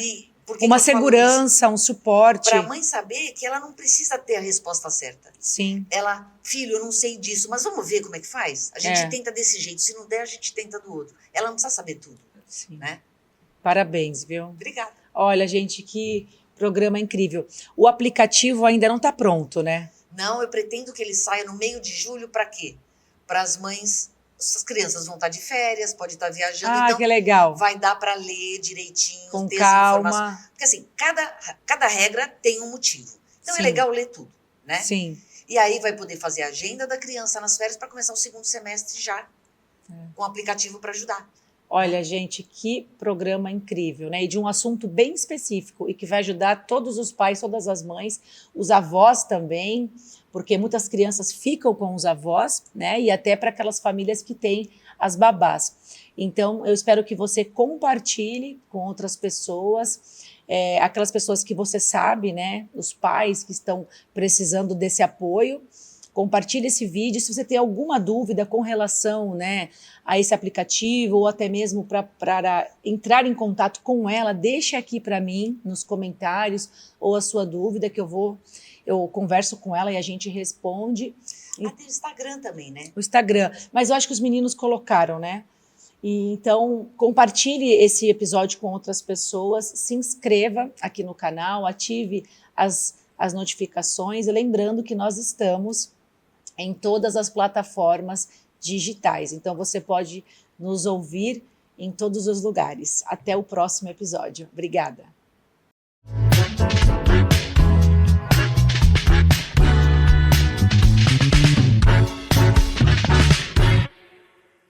Uma segurança, um suporte. Para a mãe saber que ela não precisa ter a resposta certa. Sim. Ela, filho, eu não sei disso, mas vamos ver como é que faz? A gente tenta desse jeito, se não der, a gente tenta do outro. Ela não precisa saber tudo. Sim. Né? Parabéns, viu? Obrigada. Olha, gente, que programa incrível. O aplicativo ainda não está pronto, né? Não, eu pretendo que ele saia no meio de julho para quê? Para as mães, as crianças vão estar de férias, pode estar viajando, então que legal. Vai dar para ler direitinho, com ter calma. As informações. Porque assim, cada regra tem um motivo. Então é legal ler tudo, né? Sim. E aí vai poder fazer a agenda da criança nas férias para começar o segundo semestre já, com um aplicativo para ajudar. Olha, gente, que programa incrível, né? E de um assunto bem específico e que vai ajudar todos os pais, todas as mães, os avós também, porque muitas crianças ficam com os avós, né? E até para aquelas famílias que têm as babás. Então, eu espero que você compartilhe com outras pessoas, aquelas pessoas que você sabe, né, os pais que estão precisando desse apoio. Compartilhe esse vídeo. Se você tem alguma dúvida com relação, né, a esse aplicativo ou até mesmo para entrar em contato com ela, deixe aqui para mim nos comentários ou a sua dúvida que eu converso com ela e a gente responde. Tem o Instagram também, né? O Instagram. Mas eu acho que os meninos colocaram, né? E então, compartilhe esse episódio com outras pessoas, se inscreva aqui no canal, ative as notificações e lembrando que nós estamos em todas as plataformas digitais. Então, você pode nos ouvir em todos os lugares. Até o próximo episódio. Obrigada.